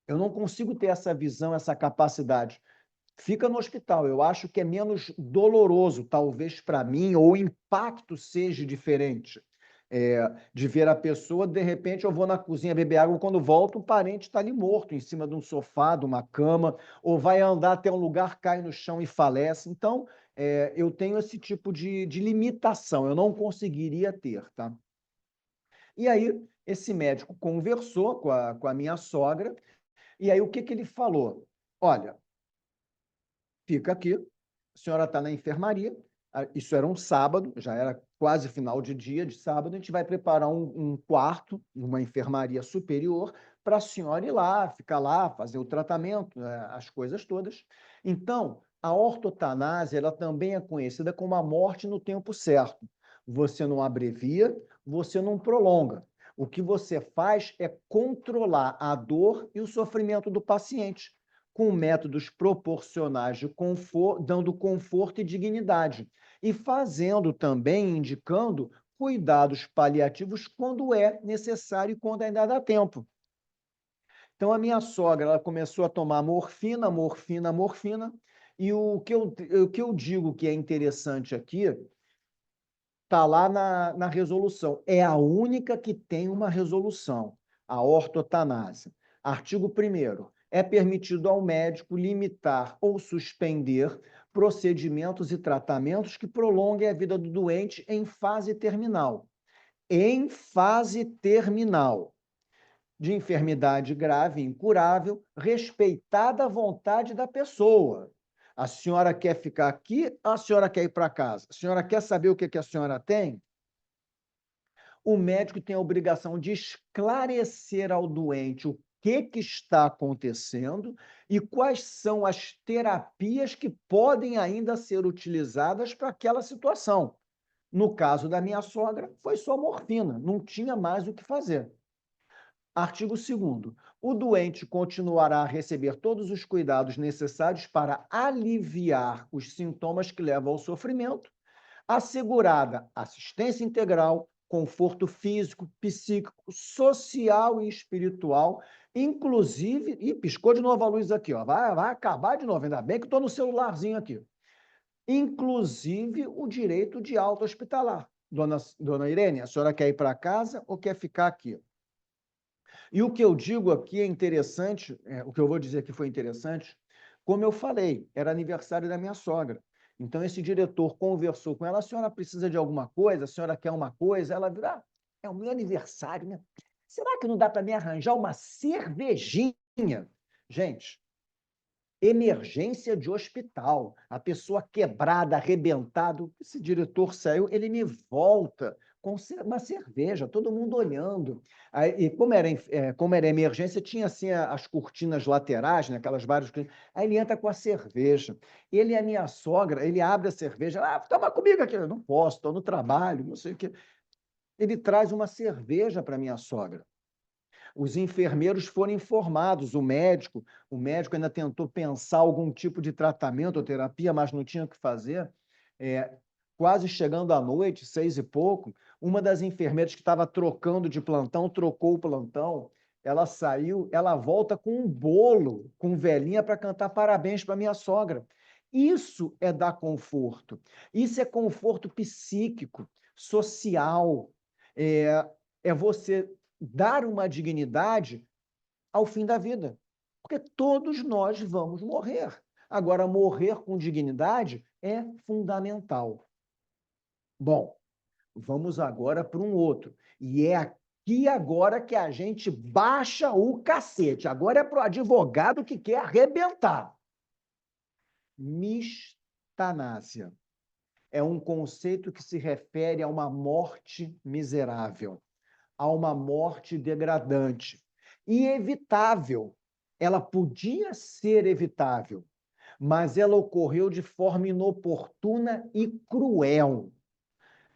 Eu não consigo ter essa visão, essa capacidade. Fica no hospital. Eu acho que é menos doloroso, talvez para mim, ou o impacto seja diferente. De ver a pessoa, de repente eu vou na cozinha beber água, quando volto, o parente está ali morto, em cima de um sofá, de uma cama, ou vai andar até um lugar, cai no chão e falece. Então, eu tenho esse tipo de limitação, eu não conseguiria ter, tá? E aí, esse médico conversou com a minha sogra, e aí o que ele falou? Olha, fica aqui, a senhora está na enfermaria, isso era um sábado, já era quase final de dia de sábado, a gente vai preparar um quarto, uma enfermaria superior, para a senhora ir lá, ficar lá, fazer o tratamento, as coisas todas. Então, a ortotanásia, ela também é conhecida como a morte no tempo certo. Você não abrevia, você não prolonga. O que você faz é controlar a dor e o sofrimento do paciente, com métodos proporcionais de conforto, dando conforto e dignidade, e fazendo também, indicando cuidados paliativos quando é necessário e quando ainda dá tempo. Então, a minha sogra, ela começou a tomar morfina, morfina, morfina, e o que eu digo que é interessante aqui está lá na resolução. É a única que tem uma resolução, a ortotanásia. Artigo 1º. É permitido ao médico limitar ou suspender procedimentos e tratamentos que prolonguem a vida do doente em fase terminal. Em fase terminal de enfermidade grave, incurável, respeitada a vontade da pessoa. A senhora quer ficar aqui, a senhora quer ir para casa? A senhora quer saber o que a senhora tem? O médico tem a obrigação de esclarecer ao doente o que está acontecendo e quais são as terapias que podem ainda ser utilizadas para aquela situação. No caso da minha sogra, foi só morfina, não tinha mais o que fazer. Artigo 2º. O doente continuará a receber todos os cuidados necessários para aliviar os sintomas que levam ao sofrimento, assegurada assistência integral, conforto físico, psíquico, social e espiritual, inclusive... Ih, piscou de novo a luz aqui, ó. Vai acabar de novo, ainda bem que estou no celularzinho aqui. Inclusive o direito de alta hospitalar. Dona Irene, a senhora quer ir para casa ou quer ficar aqui? E o que eu digo aqui é interessante, o que eu vou dizer aqui foi interessante, como eu falei, era aniversário da minha sogra. Então, esse diretor conversou com ela, a senhora precisa de alguma coisa, a senhora quer uma coisa? Ela virou, é o meu aniversário, né? Será que não dá para me arranjar uma cervejinha? Gente, emergência de hospital, a pessoa quebrada, arrebentado, esse diretor saiu, ele me volta com uma cerveja, todo mundo olhando. Aí, e como era emergência, tinha assim as cortinas laterais, né, aquelas várias. Aí ele entra com a cerveja. Ele e a minha sogra, ele abre a cerveja, toma comigo aqui. Eu não posso, estou no trabalho, não sei o quê. Ele traz uma cerveja para minha sogra. Os enfermeiros foram informados, o médico ainda tentou pensar algum tipo de tratamento ou terapia, mas não tinha o que fazer. Quase chegando à noite, 6 e pouco, uma das enfermeiras que estava trocando de plantão, trocou o plantão, ela saiu, ela volta com um bolo, com velhinha para cantar parabéns para minha sogra. Isso é dar conforto. Isso é conforto psíquico, social. É você dar uma dignidade ao fim da vida. Porque todos nós vamos morrer. Agora, morrer com dignidade é fundamental. Bom, vamos agora para um outro. E é aqui agora que a gente baixa o cacete. Agora é para o advogado que quer arrebentar. Mistanásia é um conceito que se refere a uma morte miserável, a uma morte degradante e evitável. Ela podia ser evitável, mas ela ocorreu de forma inoportuna e cruel.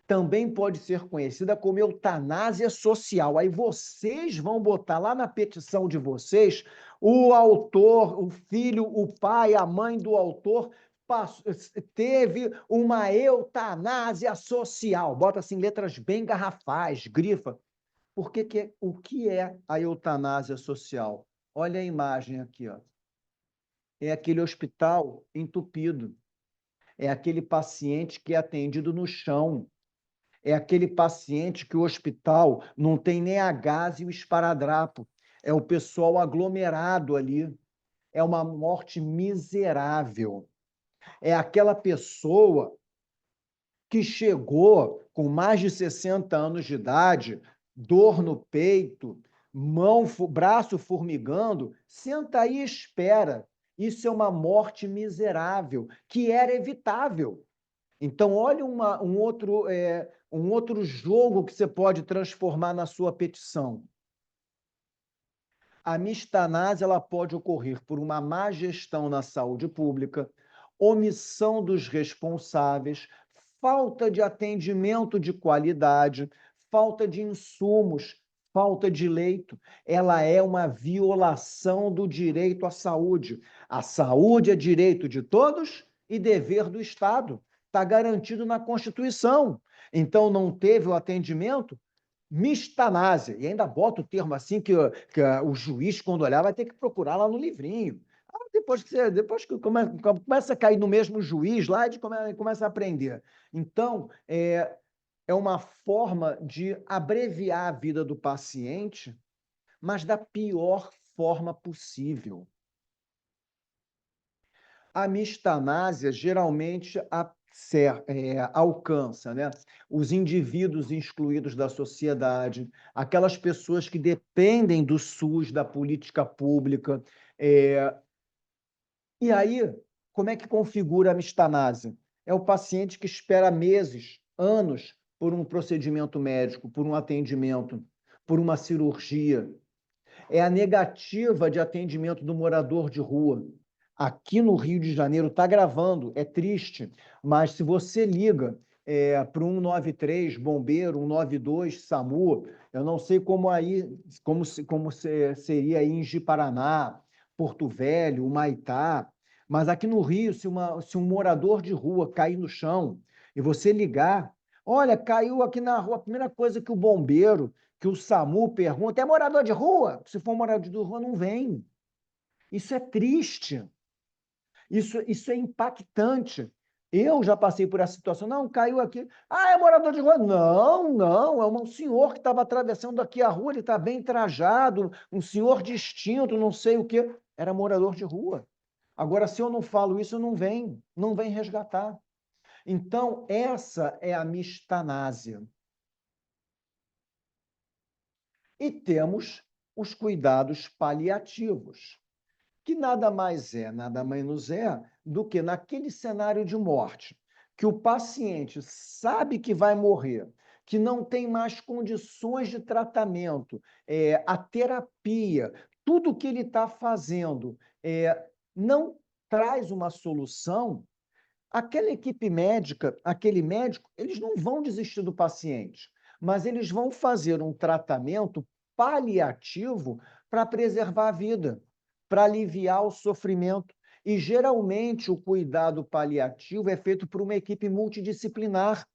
Também pode ser conhecida como eutanásia social. Aí vocês vão botar lá na petição de vocês o autor, o filho, o pai, a mãe do autor teve uma eutanásia social. Bota assim letras bem garrafais, grifa. O que é a eutanásia social? Olha a imagem aqui, ó. É aquele hospital entupido. É aquele paciente que é atendido no chão. É aquele paciente que o hospital não tem nem a gás e o esparadrapo. É o pessoal aglomerado ali. É uma morte miserável. É aquela pessoa que chegou com mais de 60 anos de idade, dor no peito, braço formigando, senta aí e espera. Isso é uma morte miserável, que era evitável. Então, olha um outro jogo que você pode transformar na sua petição. A mistanase ela pode ocorrer por uma má gestão na saúde pública, omissão dos responsáveis, falta de atendimento de qualidade, falta de insumos, falta de leito. Ela é uma violação do direito à saúde. A saúde é direito de todos e dever do Estado. Está garantido na Constituição. Então, não teve o atendimento? Mistanásia. E ainda bota o termo assim que o juiz, quando olhar, vai ter que procurar lá no livrinho. Depois que começa a cair no mesmo juiz lá, a gente começa a aprender. Então, é uma forma de abreviar a vida do paciente, mas da pior forma possível. A mistanásia geralmente alcança, né, os indivíduos excluídos da sociedade, aquelas pessoas que dependem do SUS, da política pública. E aí, como é que configura a mistanásia? É o paciente que espera meses, anos, por um procedimento médico, por um atendimento, por uma cirurgia. É a negativa de atendimento do morador de rua. Aqui no Rio de Janeiro está gravando, é triste, mas se você liga para o 193, bombeiro, 192, SAMU, eu não sei como seria aí em Ji-Paraná, Porto Velho, Humaitá, mas aqui no Rio, se um morador de rua cair no chão e você ligar, olha, caiu aqui na rua, a primeira coisa que o bombeiro, que o SAMU pergunta, é morador de rua? Se for morador de rua, não vem. Isso é triste. Isso é impactante. Eu já passei por essa situação. Não, caiu aqui. Ah, é morador de rua. Não, não, é um senhor que estava atravessando aqui a rua, ele está bem trajado, um senhor distinto, não sei o quê. Era morador de rua. Agora, se eu não falo isso, não vem resgatar. Então, essa é a mistanásia. E temos os cuidados paliativos, que nada mais é, nada menos é do que naquele cenário de morte, que o paciente sabe que vai morrer, que não tem mais condições de tratamento, a terapia, tudo que ele está fazendo não traz uma solução. Aquela equipe médica, aquele médico, eles não vão desistir do paciente, mas eles vão fazer um tratamento paliativo para preservar a vida, para aliviar o sofrimento. E, geralmente, o cuidado paliativo é feito por uma equipe multidisciplinar.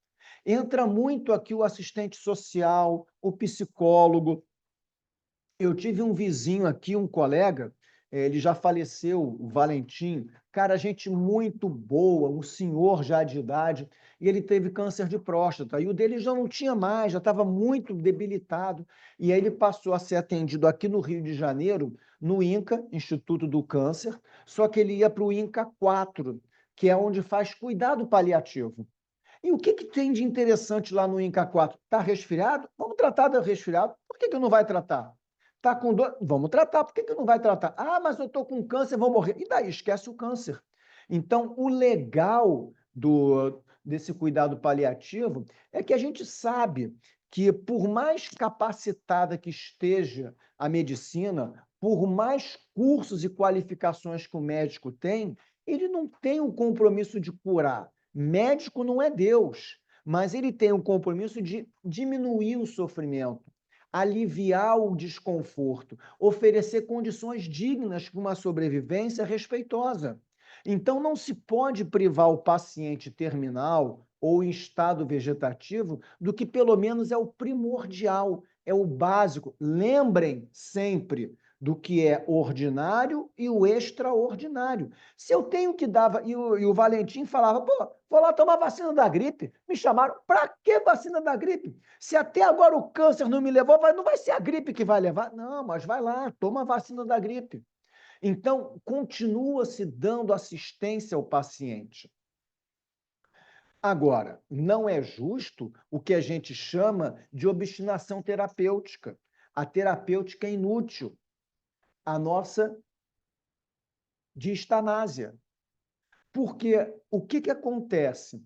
Entra muito aqui o assistente social, o psicólogo. Eu tive um vizinho aqui, um colega, ele já faleceu, o Valentim, cara, gente muito boa, um senhor já de idade, e ele teve câncer de próstata, e o dele já não tinha mais, já estava muito debilitado, e aí ele passou a ser atendido aqui no Rio de Janeiro, no INCA, Instituto do Câncer, só que ele ia para o INCA 4, que é onde faz cuidado paliativo. E o que tem de interessante lá no INCA 4? Está resfriado? Vamos tratar do resfriado. Por que não vai tratar? Está com dor? Vamos tratar. Por que não vai tratar? Ah, mas eu estou com câncer, vou morrer. E daí? Esquece o câncer. Então, o legal desse cuidado paliativo é que a gente sabe que, por mais capacitada que esteja a medicina, por mais cursos e qualificações que o médico tem, ele não tem o compromisso de curar. Médico não é Deus, mas ele tem o compromisso de diminuir o sofrimento, aliviar o desconforto, oferecer condições dignas para uma sobrevivência respeitosa. Então, não se pode privar o paciente terminal ou em estado vegetativo do que pelo menos é o primordial, é o básico. Lembrem sempre do que é ordinário e o extraordinário. Se eu tenho que dar. E o Valentim falava, pô, vou lá tomar vacina da gripe. Me chamaram, para que vacina da gripe? Se até agora o câncer não me levou, não vai ser a gripe que vai levar. Não, mas vai lá, toma a vacina da gripe. Então, continua se dando assistência ao paciente. Agora, não é justo o que a gente chama de obstinação terapêutica. A terapêutica é inútil. A nossa de eutanásia. Porque o que acontece?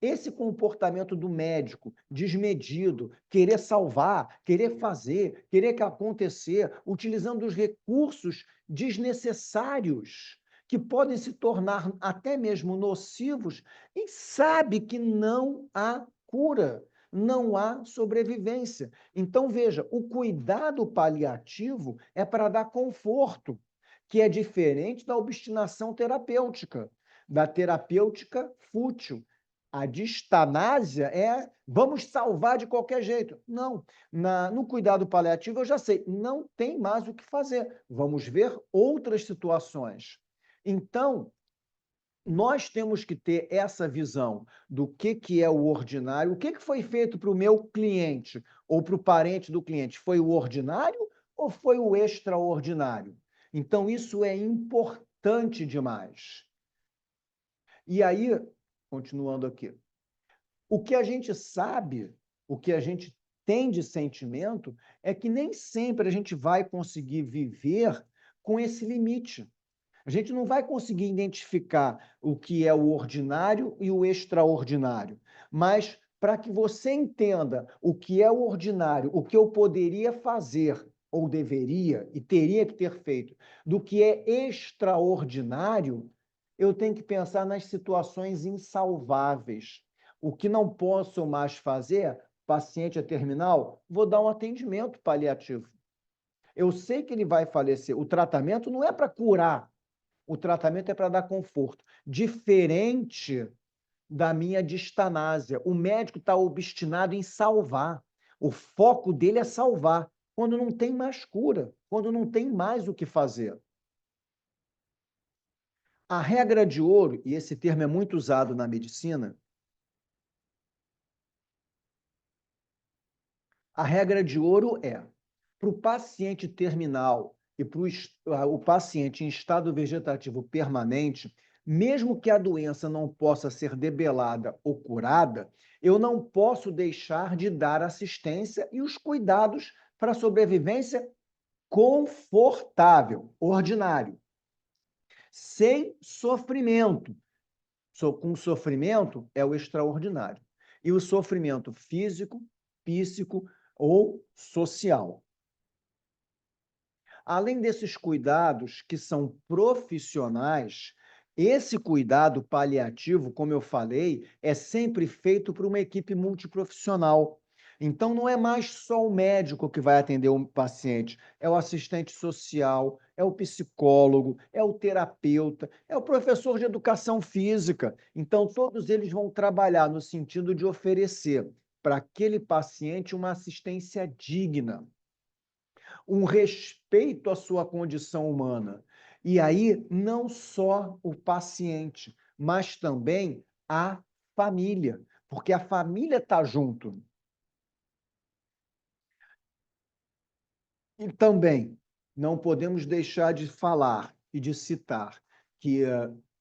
Esse comportamento do médico desmedido, querer salvar, querer fazer, querer que acontecer, utilizando os recursos desnecessários, que podem se tornar até mesmo nocivos, e sabe que não há cura, não há sobrevivência. Então, veja, o cuidado paliativo é para dar conforto, que é diferente da obstinação terapêutica, da terapêutica fútil. A distanásia é vamos salvar de qualquer jeito. Não. No cuidado paliativo, eu já sei, não tem mais o que fazer. Vamos ver outras situações. Então, nós temos que ter essa visão do que é o ordinário, o que foi feito para o meu cliente ou para o parente do cliente. Foi o ordinário ou foi o extraordinário? Então, isso é importante demais. E aí, continuando aqui, o que a gente sabe, o que a gente tem de sentimento, é que nem sempre a gente vai conseguir viver com esse limite. A gente não vai conseguir identificar o que é o ordinário e o extraordinário. Mas, para que você entenda o que é o ordinário, o que eu poderia fazer, ou deveria e teria que ter feito, do que é extraordinário, eu tenho que pensar nas situações insalváveis. O que não posso mais fazer, paciente é terminal, vou dar um atendimento paliativo. Eu sei que ele vai falecer. O tratamento não é para curar, o tratamento é para dar conforto. Diferente da minha distanásia. O médico está obstinado em salvar. O foco dele é salvar, quando não tem mais cura, quando não tem mais o que fazer. A regra de ouro, e esse termo é muito usado na medicina, a regra de ouro é, para o paciente terminal e para o paciente em estado vegetativo permanente, mesmo que a doença não possa ser debelada ou curada, eu não posso deixar de dar assistência e os cuidados para a sobrevivência confortável, ordinário, sem sofrimento. Com sofrimento é o extraordinário. E o sofrimento físico, psíquico ou social. Além desses cuidados que são profissionais, esse cuidado paliativo, como eu falei, é sempre feito por uma equipe multiprofissional. Então, não é mais só o médico que vai atender o paciente, é o assistente social, é o psicólogo, é o terapeuta, é o professor de educação física. Então, todos eles vão trabalhar no sentido de oferecer para aquele paciente uma assistência digna, um respeito à sua condição humana. E aí, não só o paciente, mas também a família, porque a família está junto. E também não podemos deixar de falar e de citar que,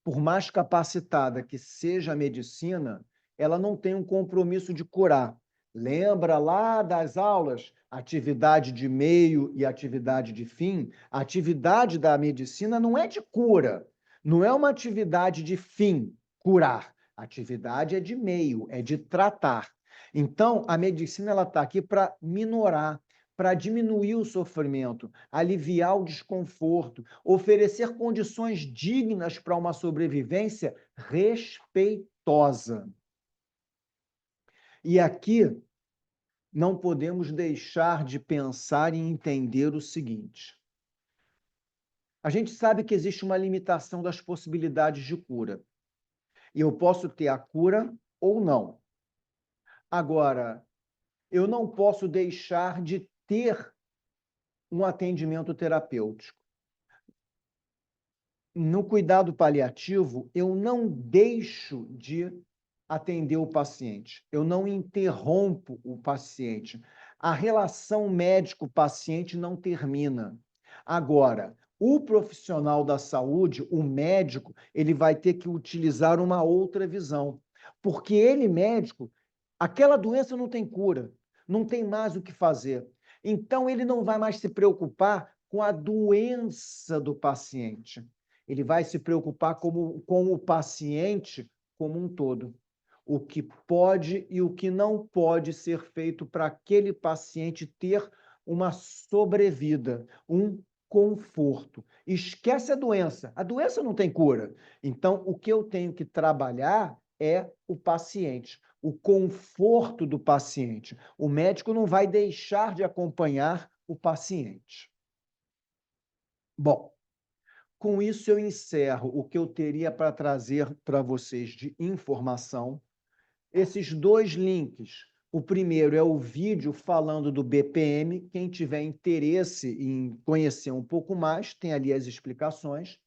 por mais capacitada que seja a medicina, ela não tem um compromisso de curar. Lembra lá das aulas, atividade de meio e atividade de fim? A atividade da medicina não é de cura, não é uma atividade de fim, curar. A atividade é de meio, é de tratar. Então, a medicina ela está aqui para minorar, para diminuir o sofrimento, aliviar o desconforto, oferecer condições dignas para uma sobrevivência respeitosa. E aqui não podemos deixar de pensar e entender o seguinte: a gente sabe que existe uma limitação das possibilidades de cura. E eu posso ter a cura ou não. Agora, eu não posso deixar de ter um atendimento terapêutico. No cuidado paliativo, eu não deixo de atender o paciente, eu não interrompo o paciente. A relação médico-paciente não termina. Agora, o profissional da saúde, o médico, ele vai ter que utilizar uma outra visão, porque ele, médico, aquela doença não tem cura, não tem mais o que fazer. Então, ele não vai mais se preocupar com a doença do paciente. Ele vai se preocupar com o paciente como um todo. O que pode e o que não pode ser feito para aquele paciente ter uma sobrevida, um conforto. Esquece a doença não tem cura. Então, o que eu tenho que trabalhar é o paciente, o conforto do paciente. O médico não vai deixar de acompanhar o paciente. Bom, com isso, eu encerro o que eu teria para trazer para vocês de informação. Esses dois links. O primeiro é o vídeo falando do BPM. Quem tiver interesse em conhecer um pouco mais, tem ali as explicações.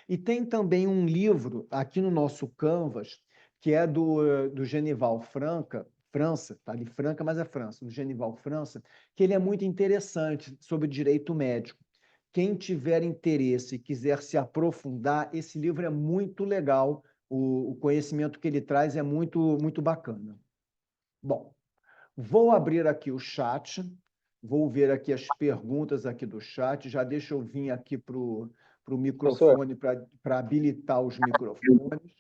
E tem também um livro aqui no nosso Canvas, que é do Genival França, está ali Franca, mas é França, do Genival França, que ele é muito interessante sobre direito médico. Quem tiver interesse e quiser se aprofundar, esse livro é muito legal, o conhecimento que ele traz é muito bacana. Bom, vou abrir aqui o chat, vou ver aqui as perguntas aqui do chat, já deixa eu vir aqui para o microfone, para habilitar os microfones.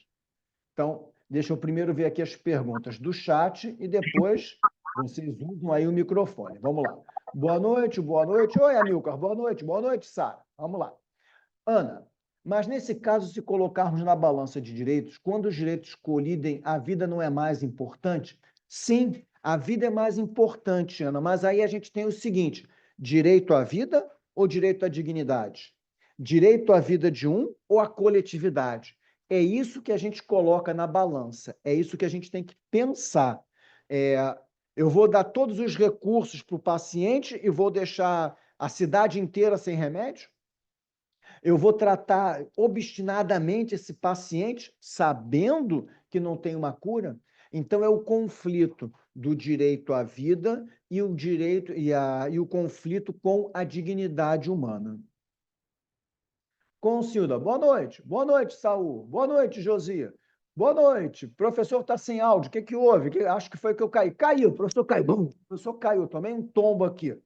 Então, deixa eu primeiro ver aqui as perguntas do chat e depois vocês usam aí o microfone. Vamos lá. Boa noite, boa noite. Oi, Amilcar, boa noite, Sara. Vamos lá. Ana, mas nesse caso, se colocarmos na balança de direitos, quando os direitos colidem, a vida não é mais importante? Sim, a vida é mais importante, Ana, mas aí a gente tem o seguinte: direito à vida ou direito à dignidade? Direito à vida de um ou à coletividade? É isso que a gente coloca na balança, é isso que a gente tem que pensar. Eu vou dar todos os recursos para o paciente e vou deixar a cidade inteira sem remédio? Eu vou tratar obstinadamente esse paciente, sabendo que não tem uma cura? Então, é o conflito do direito à vida e o direito e o conflito com a dignidade humana. Concilda, boa noite. Boa noite, Saul. Boa noite, Josia. Boa noite. Professor está sem áudio. O que que houve? Acho que foi que eu caí. Caiu, professor caiu. Bum, professor caiu. Tomei um tombo aqui.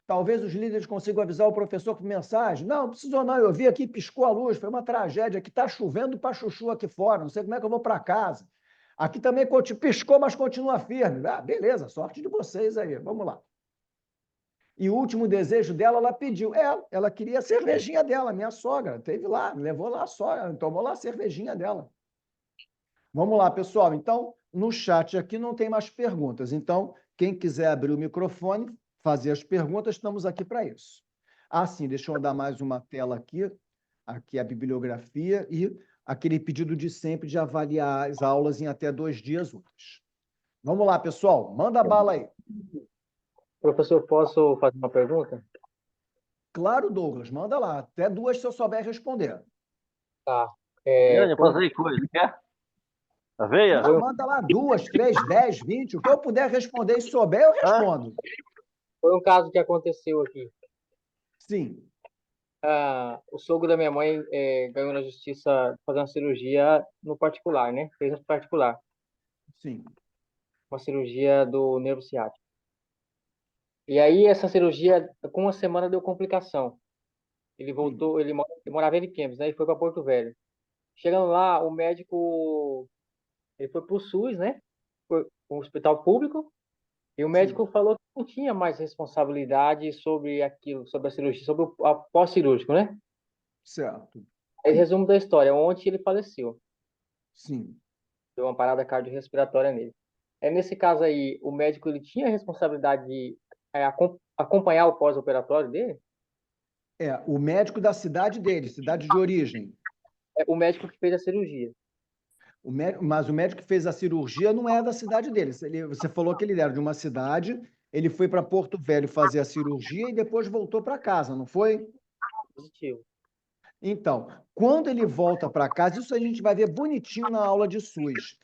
Talvez os líderes consigam avisar o professor por mensagem. Não, não precisou não. Eu vi aqui, piscou a luz. Foi uma tragédia. Aqui está chovendo para chuchu aqui fora. Não sei como é que eu vou para casa. Aqui também piscou, mas continua firme. Ah, beleza, sorte de vocês aí. Vamos lá. E o último desejo dela, ela pediu. Ela queria a cervejinha dela, minha sogra. Teve lá, levou lá a sogra, tomou lá a cervejinha dela. Vamos lá, pessoal. Então, no chat aqui não tem mais perguntas. Então, quem quiser abrir o microfone, fazer as perguntas, estamos aqui para isso. Ah, sim, deixa eu dar mais uma tela aqui. Aqui a bibliografia e aquele pedido de sempre de avaliar as aulas em até 2 dias úteis. Vamos lá, pessoal. Manda bala aí. Professor, posso fazer uma pergunta? Claro, Douglas, manda lá. Até 2 se eu souber responder. Tá. Grande, fazer coisa, quer? Aveia? Não, manda lá 2, 3, 10, 20. O que eu puder responder e souber, eu respondo. Foi um caso que aconteceu aqui. Sim. O sogro da minha mãe ganhou na justiça fazer uma cirurgia no particular, né? Fez no particular. Sim. Uma cirurgia do nervo ciático. E aí, essa cirurgia, com uma semana, deu complicação. Ele voltou, ele morava em Ariquemes, né? E foi para Porto Velho. Chegando lá, o médico, ele foi para o SUS, né? Foi um hospital público. E o médico falou que não tinha mais responsabilidade sobre aquilo, sobre a cirurgia, sobre o pós-cirúrgico, né? Certo. Aí, resumo da história, ontem ele faleceu. Sim. Deu uma parada cardiorrespiratória nele. Nesse caso aí, o médico ele tinha a responsabilidade de acompanhar o pós-operatório dele? O médico da cidade dele, cidade de origem. É o médico que fez a cirurgia. Mas o médico que fez a cirurgia não é da cidade dele. Você falou que ele era de uma cidade, ele foi para Porto Velho fazer a cirurgia e depois voltou para casa, não foi? Positivo. Então, quando ele volta para casa, isso a gente vai ver bonitinho na aula de SUS.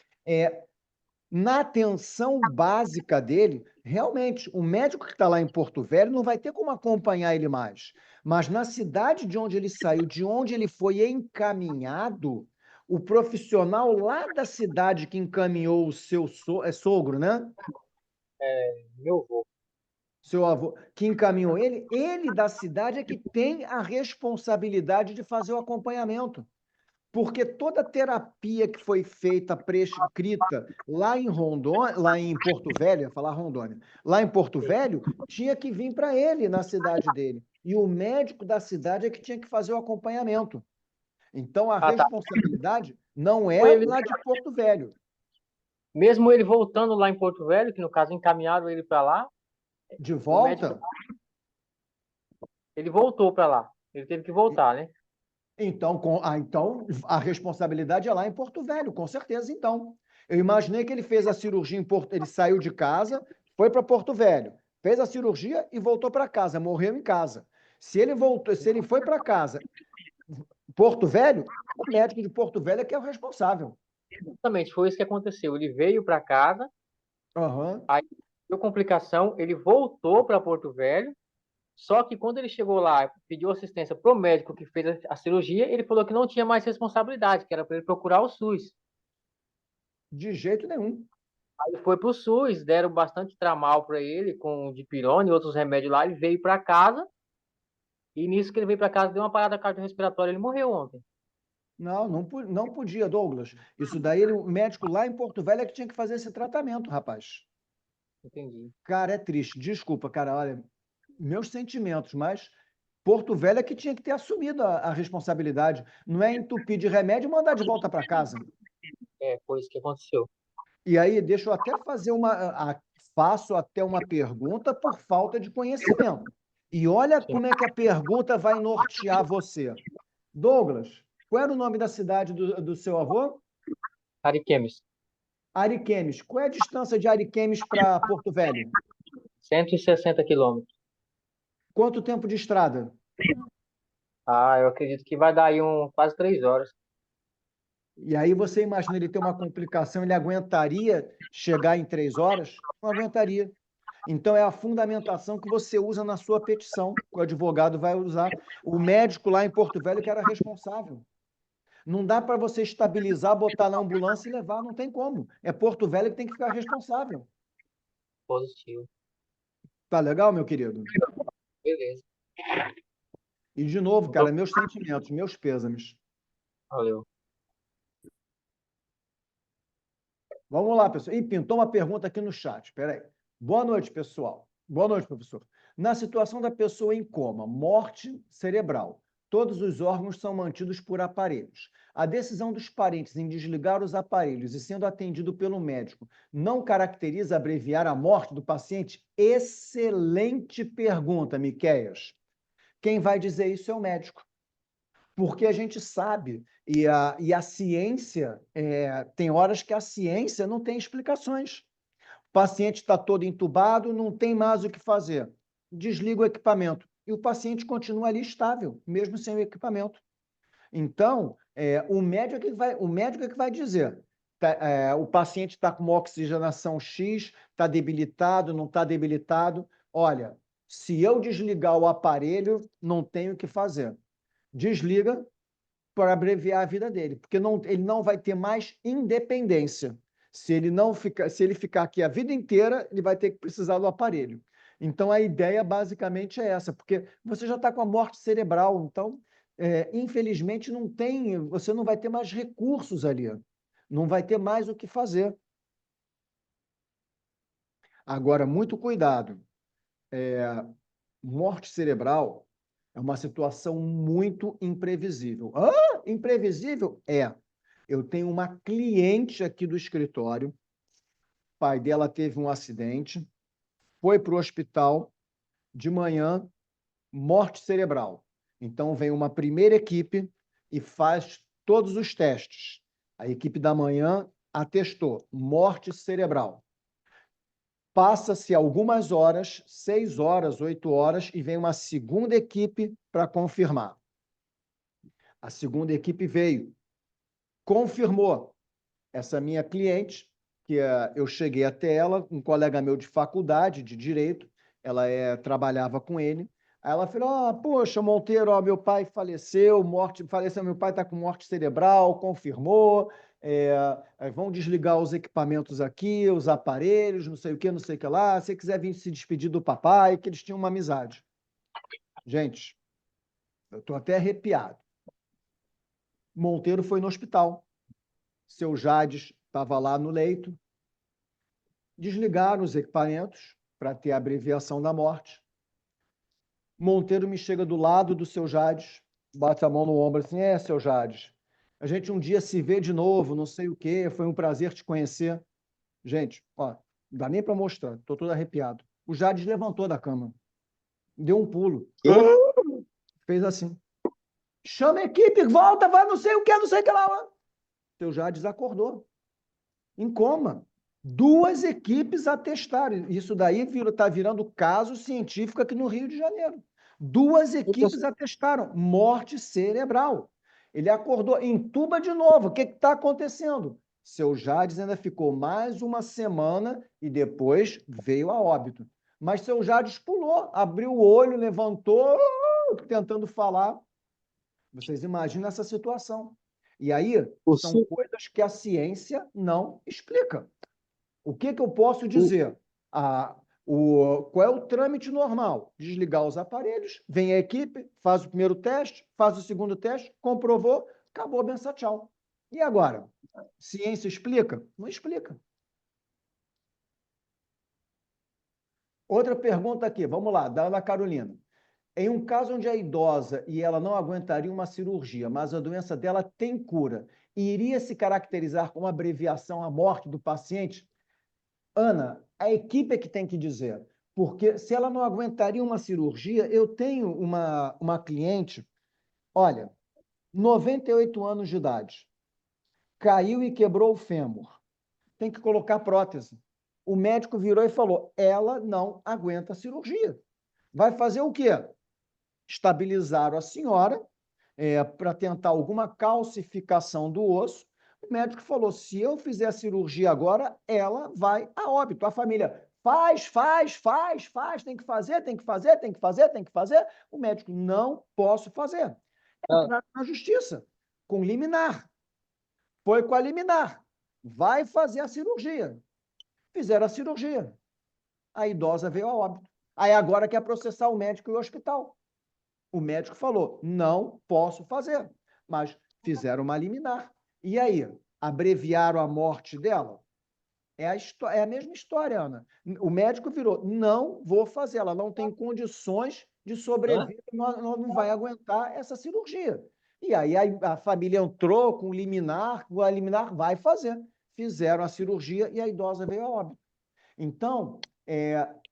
Na atenção básica dele, realmente, o médico que está lá em Porto Velho não vai ter como acompanhar ele mais. Mas na cidade de onde ele saiu, de onde ele foi encaminhado, o profissional lá da cidade que encaminhou o seu sogro, né? Meu avô. Seu avô, que encaminhou ele da cidade é que tem a responsabilidade de fazer o acompanhamento. Porque toda a terapia que foi feita, prescrita lá em Rondônia, lá em Porto Velho, ia falar Rondônia, lá em Porto Velho, tinha que vir para ele na cidade dele. E o médico da cidade é que tinha que fazer o acompanhamento. Então a Tá. responsabilidade não é Foi ele, lá de Porto Velho. mesmo ele voltando lá em Porto Velho, que no caso encaminharam ele para lá, De o médico, volta, ele voltou para lá. Ele teve que voltar, né? então a responsabilidade é lá em Porto Velho, com certeza, então. Eu imaginei que ele fez a cirurgia em Porto, ele saiu de casa, foi para Porto Velho, fez a cirurgia e voltou para casa, morreu em casa. Se ele voltou, se ele foi para casa, Porto Velho, o médico de Porto Velho é que é o responsável. Exatamente, foi isso que aconteceu. Ele veio para casa, Uhum. aí deu complicação, ele voltou para Porto Velho. Só que quando ele chegou lá, pediu assistência pro médico que fez a cirurgia, ele falou que não tinha mais responsabilidade, que era para ele procurar o SUS. De jeito nenhum. Aí ele foi pro SUS, deram bastante tramal para ele, com dipirona e outros remédios lá, ele veio para casa, e nisso que ele veio para casa, deu uma parada cardiorrespiratória, ele morreu ontem. Não podia, Douglas. Isso daí, o médico lá em Porto Velho é que tinha que fazer esse tratamento, rapaz. Entendi. Cara, é triste. Desculpa, cara. Olha, meus sentimentos, mas Porto Velho é que tinha que ter assumido a responsabilidade. Não é entupir de remédio e mandar de volta para casa. Foi isso que aconteceu. E aí, deixa eu até fazer faço até uma pergunta por falta de conhecimento. E olha Sim. como é que a pergunta vai nortear você. Douglas, qual era o nome da cidade do seu avô? Ariquemes, Ariquemes. Qual é a distância de Ariquemes para Porto Velho? 160 quilômetros. Quanto tempo de estrada? Ah, eu acredito que vai dar aí quase 3 horas. E aí você imagina ele ter uma complicação, ele aguentaria chegar em 3 horas? Não aguentaria. Então, é a fundamentação que você usa na sua petição, que o advogado vai usar. O médico lá em Porto Velho que era responsável. Não dá para você estabilizar, botar na ambulância e levar, não tem como. É Porto Velho que tem que ficar responsável. Positivo. Tá legal, meu querido? Beleza. E, de novo, cara, meus sentimentos, meus pêsames. Valeu. Vamos lá, pessoal. Ih, pintou uma pergunta aqui no chat. Espera aí. Boa noite, pessoal. Boa noite, professor. Na situação da pessoa em coma, morte cerebral, todos os órgãos são mantidos por aparelhos. A decisão dos parentes em desligar os aparelhos e sendo atendido pelo médico não caracteriza abreviar a morte do paciente? Excelente pergunta, Miqueias. Quem vai dizer isso é o médico. Porque a gente sabe, e a ciência, tem horas que a ciência não tem explicações. O paciente está todo entubado, não tem mais o que fazer. Desliga o equipamento. E o paciente continua ali estável, mesmo sem o equipamento. Então, o médico é que vai dizer. O paciente está com uma oxigenação X, está debilitado, não está debilitado. Olha, se eu desligar o aparelho, não tenho o que fazer. Desliga para abreviar a vida dele, porque ele não vai ter mais independência. Se ele ficar aqui a vida inteira, ele vai ter que precisar do aparelho. Então, a ideia basicamente é essa, porque você já está com a morte cerebral, então, infelizmente, você não vai ter mais recursos ali, não vai ter mais o que fazer. Agora, muito cuidado. Morte cerebral é uma situação muito imprevisível. Ah, imprevisível? É. Eu tenho uma cliente aqui do escritório, o pai dela teve um acidente, foi para o hospital, de manhã, morte cerebral. Então, vem uma primeira equipe e faz todos os testes. A equipe da manhã atestou morte cerebral. Passa-se algumas horas, 6 horas, 8 horas, e vem uma segunda equipe para confirmar. A segunda equipe veio, confirmou. Essa minha cliente, que eu cheguei até ela, um colega meu de faculdade, de Direito, ela trabalhava com ele. Aí ela falou, poxa, Monteiro, meu pai faleceu, meu pai está com morte cerebral, confirmou, vão desligar os equipamentos aqui, os aparelhos, não sei o que, não sei o que lá, se você quiser vir se despedir do papai, que eles tinham uma amizade. Gente, eu estou até arrepiado. Monteiro foi no hospital. Seu Jades estava lá no leito. Desligaram os equipamentos para ter a abreviação da morte. Monteiro me chega do lado do seu Jades, bate a mão no ombro assim, seu Jades, a gente um dia se vê de novo, não sei o quê, foi um prazer te conhecer. Gente, não dá nem para mostrar, estou todo arrepiado. O Jades levantou da cama, deu um pulo, fez assim. Chama a equipe, volta, vai, não sei o que, não sei o que lá. Seu Jades acordou, em coma. 2 equipes atestaram. Isso daí está virando caso científico aqui no Rio de Janeiro. 2 equipes atestaram morte cerebral. Ele acordou, entuba de novo. O que está acontecendo? Seu Jades ainda ficou mais uma semana e depois veio a óbito. Mas seu Jades pulou, abriu o olho, levantou, tentando falar. Vocês imaginam essa situação. E aí, são coisas que a ciência não explica. O que eu posso dizer? Qual é o trâmite normal? Desligar os aparelhos, vem a equipe, faz o primeiro teste, faz o segundo teste, comprovou, acabou, benção, tchau. E agora? Ciência explica? Não explica. Outra pergunta aqui, vamos lá, da Ana Carolina. Em um caso onde é idosa e ela não aguentaria uma cirurgia, mas a doença dela tem cura, iria se caracterizar como abreviação à morte do paciente? Ana, a equipe é que tem que dizer, porque se ela não aguentaria uma cirurgia, eu tenho uma cliente, olha, 98 anos de idade, caiu e quebrou o fêmur, tem que colocar prótese. O médico virou e falou, ela não aguenta a cirurgia. Vai fazer o quê? Estabilizaram a senhora, para tentar alguma calcificação do osso. O médico falou: se eu fizer a cirurgia agora, ela vai a óbito. A família faz, tem que fazer, tem que fazer, tem que fazer, tem que fazer. O médico: não posso fazer. Entraram na justiça com liminar. Foi com a liminar. Vai fazer a cirurgia. Fizeram a cirurgia. A idosa veio a óbito. Aí agora quer processar o médico e o hospital. O médico falou: não posso fazer, mas fizeram uma liminar. E aí, abreviaram a morte dela? É a mesma história, Ana. O médico virou: não vou fazer, ela não tem condições de sobreviver, não vai aguentar essa cirurgia. E aí a família entrou com liminar, a liminar vai fazer. Fizeram a cirurgia e a idosa veio a óbito. Então,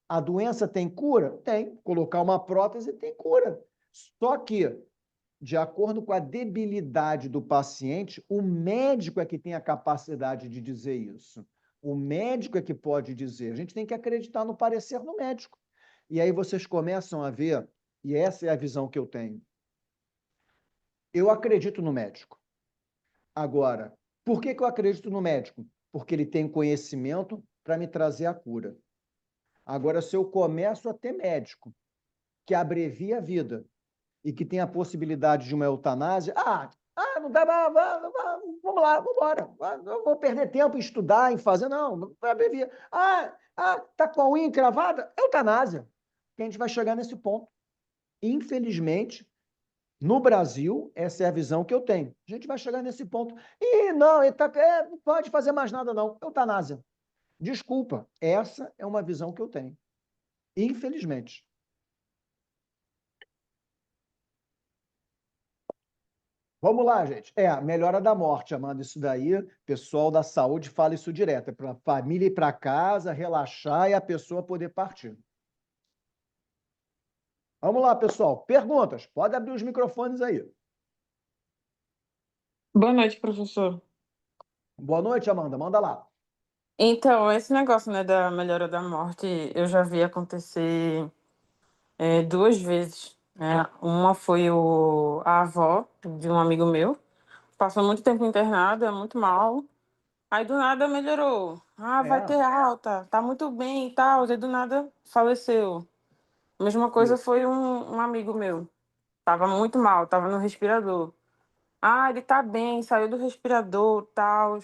a doença tem cura? Tem. Colocar uma prótese tem cura. Só que, de acordo com a debilidade do paciente, o médico é que tem a capacidade de dizer isso. O médico é que pode dizer. A gente tem que acreditar no parecer do médico. E aí vocês começam a ver, e essa é a visão que eu tenho. Eu acredito no médico. Agora, por que eu acredito no médico? Porque ele tem conhecimento para me trazer a cura. Agora, se eu começo a ter médico que abrevia a vida e que tem a possibilidade de uma eutanásia, não dá, vamos lá, vamos embora. Não vou perder tempo em estudar, em fazer, não abrevia. Tá com a unha encravada? Eutanásia. Que a gente vai chegar nesse ponto. Infelizmente, no Brasil, essa é a visão que eu tenho. A gente vai chegar nesse ponto. Não, não pode fazer mais nada, não. Eutanásia. Desculpa, essa é uma visão que eu tenho. Infelizmente. Vamos lá, gente. Melhora da morte, Amanda. Isso daí, pessoal da saúde fala isso direto. É para a família ir para casa, relaxar e a pessoa poder partir. Vamos lá, pessoal. Perguntas. Pode abrir os microfones aí. Boa noite, professor. Boa noite, Amanda. Manda lá. Então, esse negócio, né, da melhora da morte, eu já vi acontecer duas vezes, né? Uma foi a avó de um amigo meu, passou muito tempo internada, muito mal, aí do nada melhorou. Vai ter alta, tá muito bem e tal, e do nada faleceu. A mesma coisa Isso. foi um amigo meu, tava muito mal, tava no respirador. Ele tá bem, saiu do respirador, tal,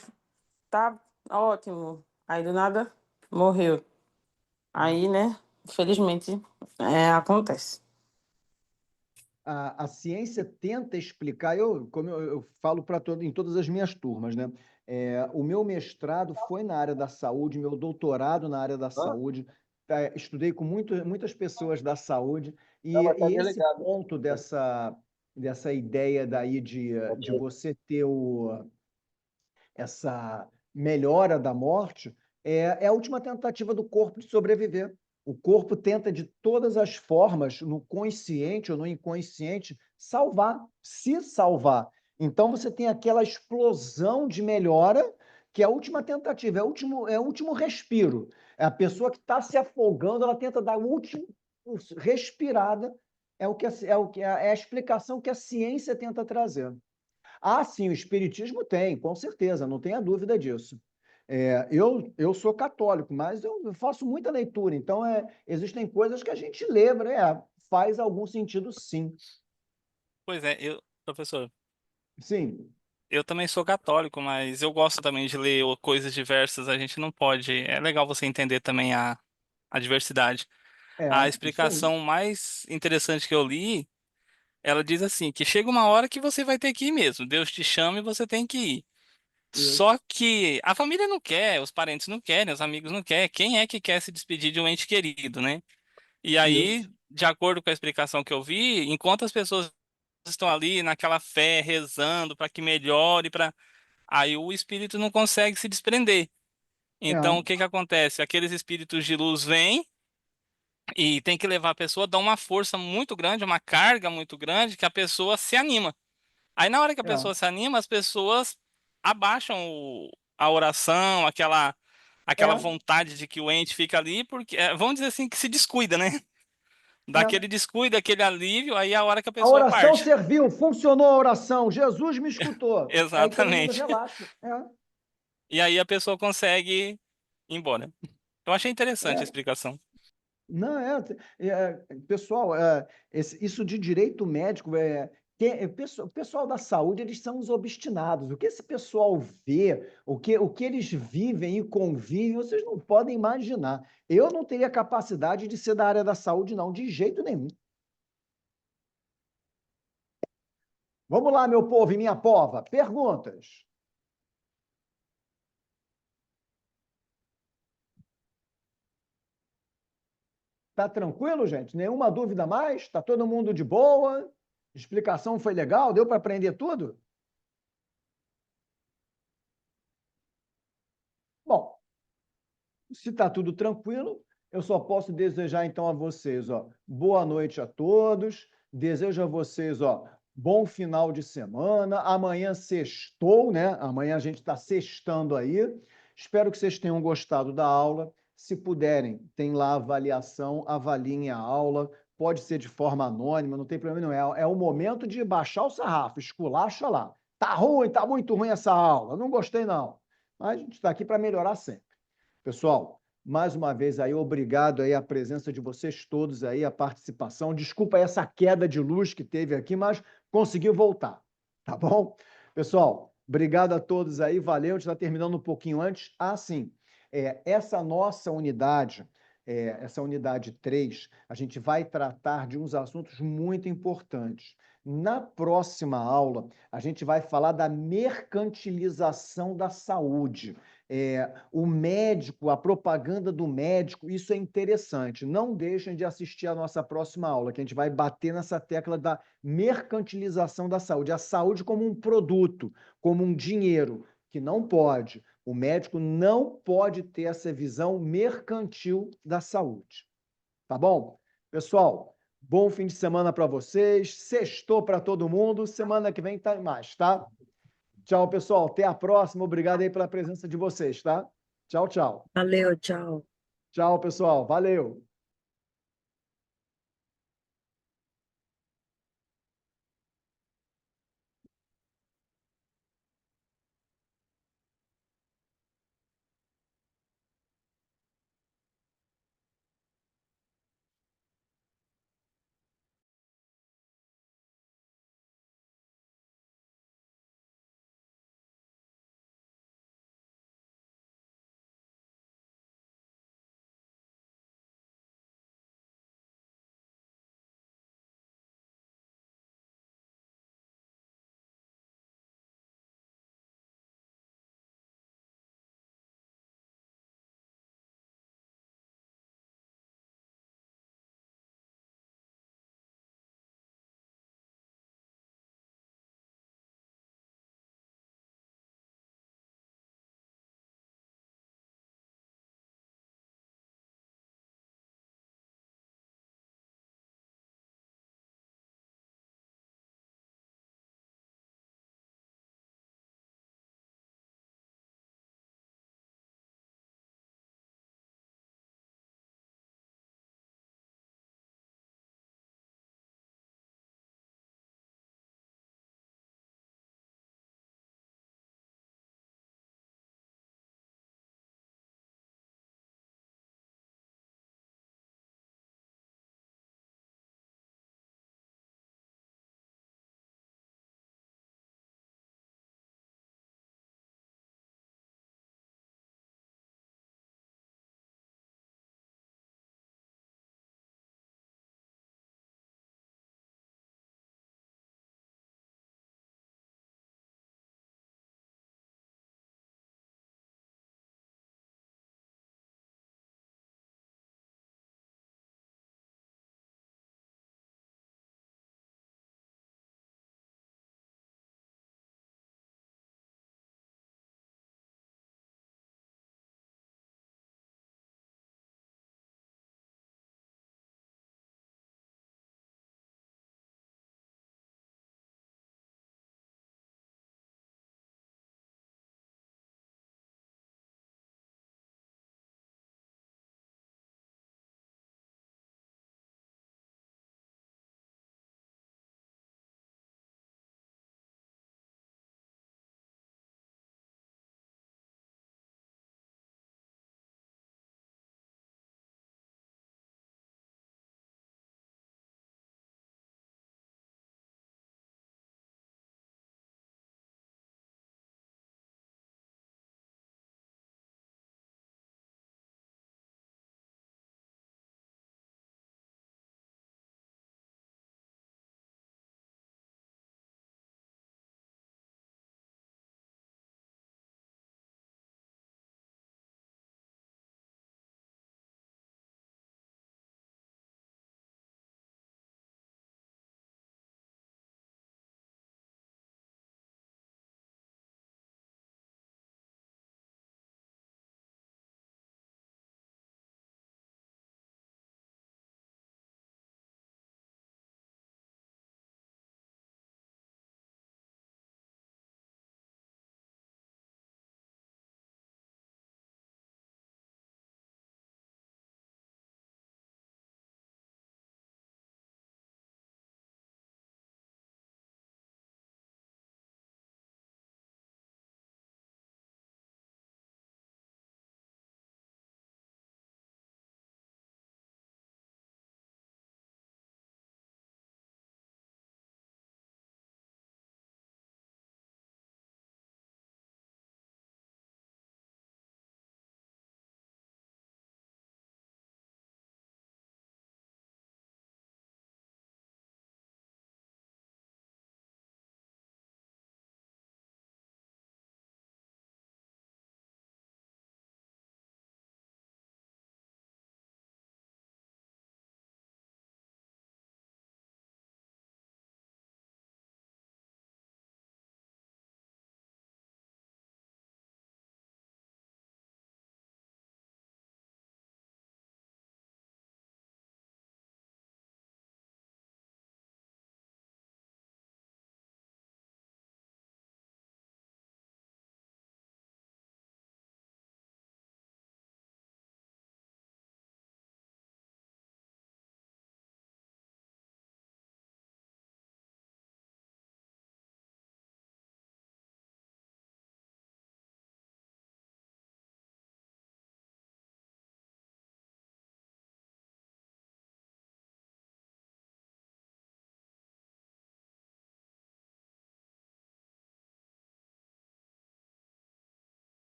tá ótimo. Aí do nada morreu. Aí, né, infelizmente, acontece. A ciência tenta explicar, como eu falo em todas as minhas turmas, né? O meu mestrado foi na área da saúde, meu doutorado na área da saúde, estudei com muitas pessoas da saúde, e esse ponto dessa ideia daí de você ter essa melhora da morte é a última tentativa do corpo de sobreviver. O corpo tenta de todas as formas, no consciente ou no inconsciente, se salvar. Então você tem aquela explosão de melhora, que é a última tentativa, é o último respiro. É a pessoa que está se afogando, ela tenta dar a última respirada, é a explicação que a ciência tenta trazer. Sim, o espiritismo tem, com certeza, não tenha dúvida disso. Eu sou católico, mas eu faço muita leitura, então existem coisas que a gente lê, né? Faz algum sentido, sim. Pois é, professor, Sim, eu também sou católico, mas eu gosto também de ler coisas diversas. A gente não pode. É legal você entender também a diversidade. A isso aí. explicação mais interessante que eu li, ela diz assim, que chega uma hora que você vai ter que ir mesmo. Deus te chama e você tem que ir. Isso, Só que a família não quer, os parentes não querem, os amigos não querem. Quem é que quer se despedir de um ente querido, né? E aí, isso. de acordo com a explicação que eu vi, enquanto as pessoas estão ali naquela fé, rezando para que melhore, para aí o espírito não consegue se desprender. Então, o que que acontece? Aqueles espíritos de luz vêm e tem que levar a pessoa, dá uma força muito grande, uma carga muito grande, que a pessoa se anima. Aí, na hora que a É, pessoa se anima, as pessoas abaixam a oração, aquela é, vontade de que o ente fica ali, porque, vamos dizer assim, que se descuida, né? Dá aquele descuido, aquele alívio, aí é a hora que a A pessoa oração parte. serviu, funcionou a oração, Jesus me escutou. Aí todo mundo Exatamente. relaxa. E aí a pessoa consegue ir embora. Eu achei interessante a É. explicação. Não, pessoal, isso de direito médico, o pessoal da saúde, eles são os obstinados. O que esse pessoal vê, o que eles vivem e convivem, vocês não podem imaginar. Eu não teria capacidade de ser da área da saúde, não, de jeito nenhum. Vamos lá, meu povo e minha pova. Perguntas. Tá tranquilo, gente? Nenhuma dúvida mais? Tá todo mundo de boa? A explicação foi legal? Deu para aprender tudo? Bom, se está tudo tranquilo, eu só posso desejar então a vocês, ó, boa noite a todos. Desejo a vocês, ó, bom final de semana. Amanhã sextou, né? Amanhã a gente está sextando aí. Espero que vocês tenham gostado da aula. Se puderem, tem lá a avaliação, avaliem a aula. Pode ser de forma anônima, não tem problema não. É o momento de baixar o sarrafo, esculacha lá. Tá ruim, tá muito ruim essa aula. Não gostei, não. Mas a gente está aqui para melhorar sempre. Pessoal, mais uma vez aí, obrigado aí a presença de vocês todos aí, a participação. Desculpa essa queda de luz que teve aqui, mas conseguiu voltar, tá bom? Pessoal, obrigado a todos aí, valeu. A gente está terminando um pouquinho antes. Ah, sim, essa nossa unidade, essa unidade 3, a gente vai tratar de uns assuntos muito importantes. Na próxima aula, a gente vai falar da mercantilização da saúde. O médico, a propaganda do médico, isso é interessante. Não deixem de assistir a nossa próxima aula, que a gente vai bater nessa tecla da mercantilização da saúde. A saúde como um produto, como um dinheiro, que não pode. O médico não pode ter essa visão mercantil da saúde. Tá bom? Pessoal, bom fim de semana para vocês. Sextou para todo mundo. Semana que vem tá mais, tá? Tchau, pessoal. Até a próxima. Obrigado aí pela presença de vocês, tá? Tchau, tchau. Valeu, tchau. Tchau, pessoal. Valeu.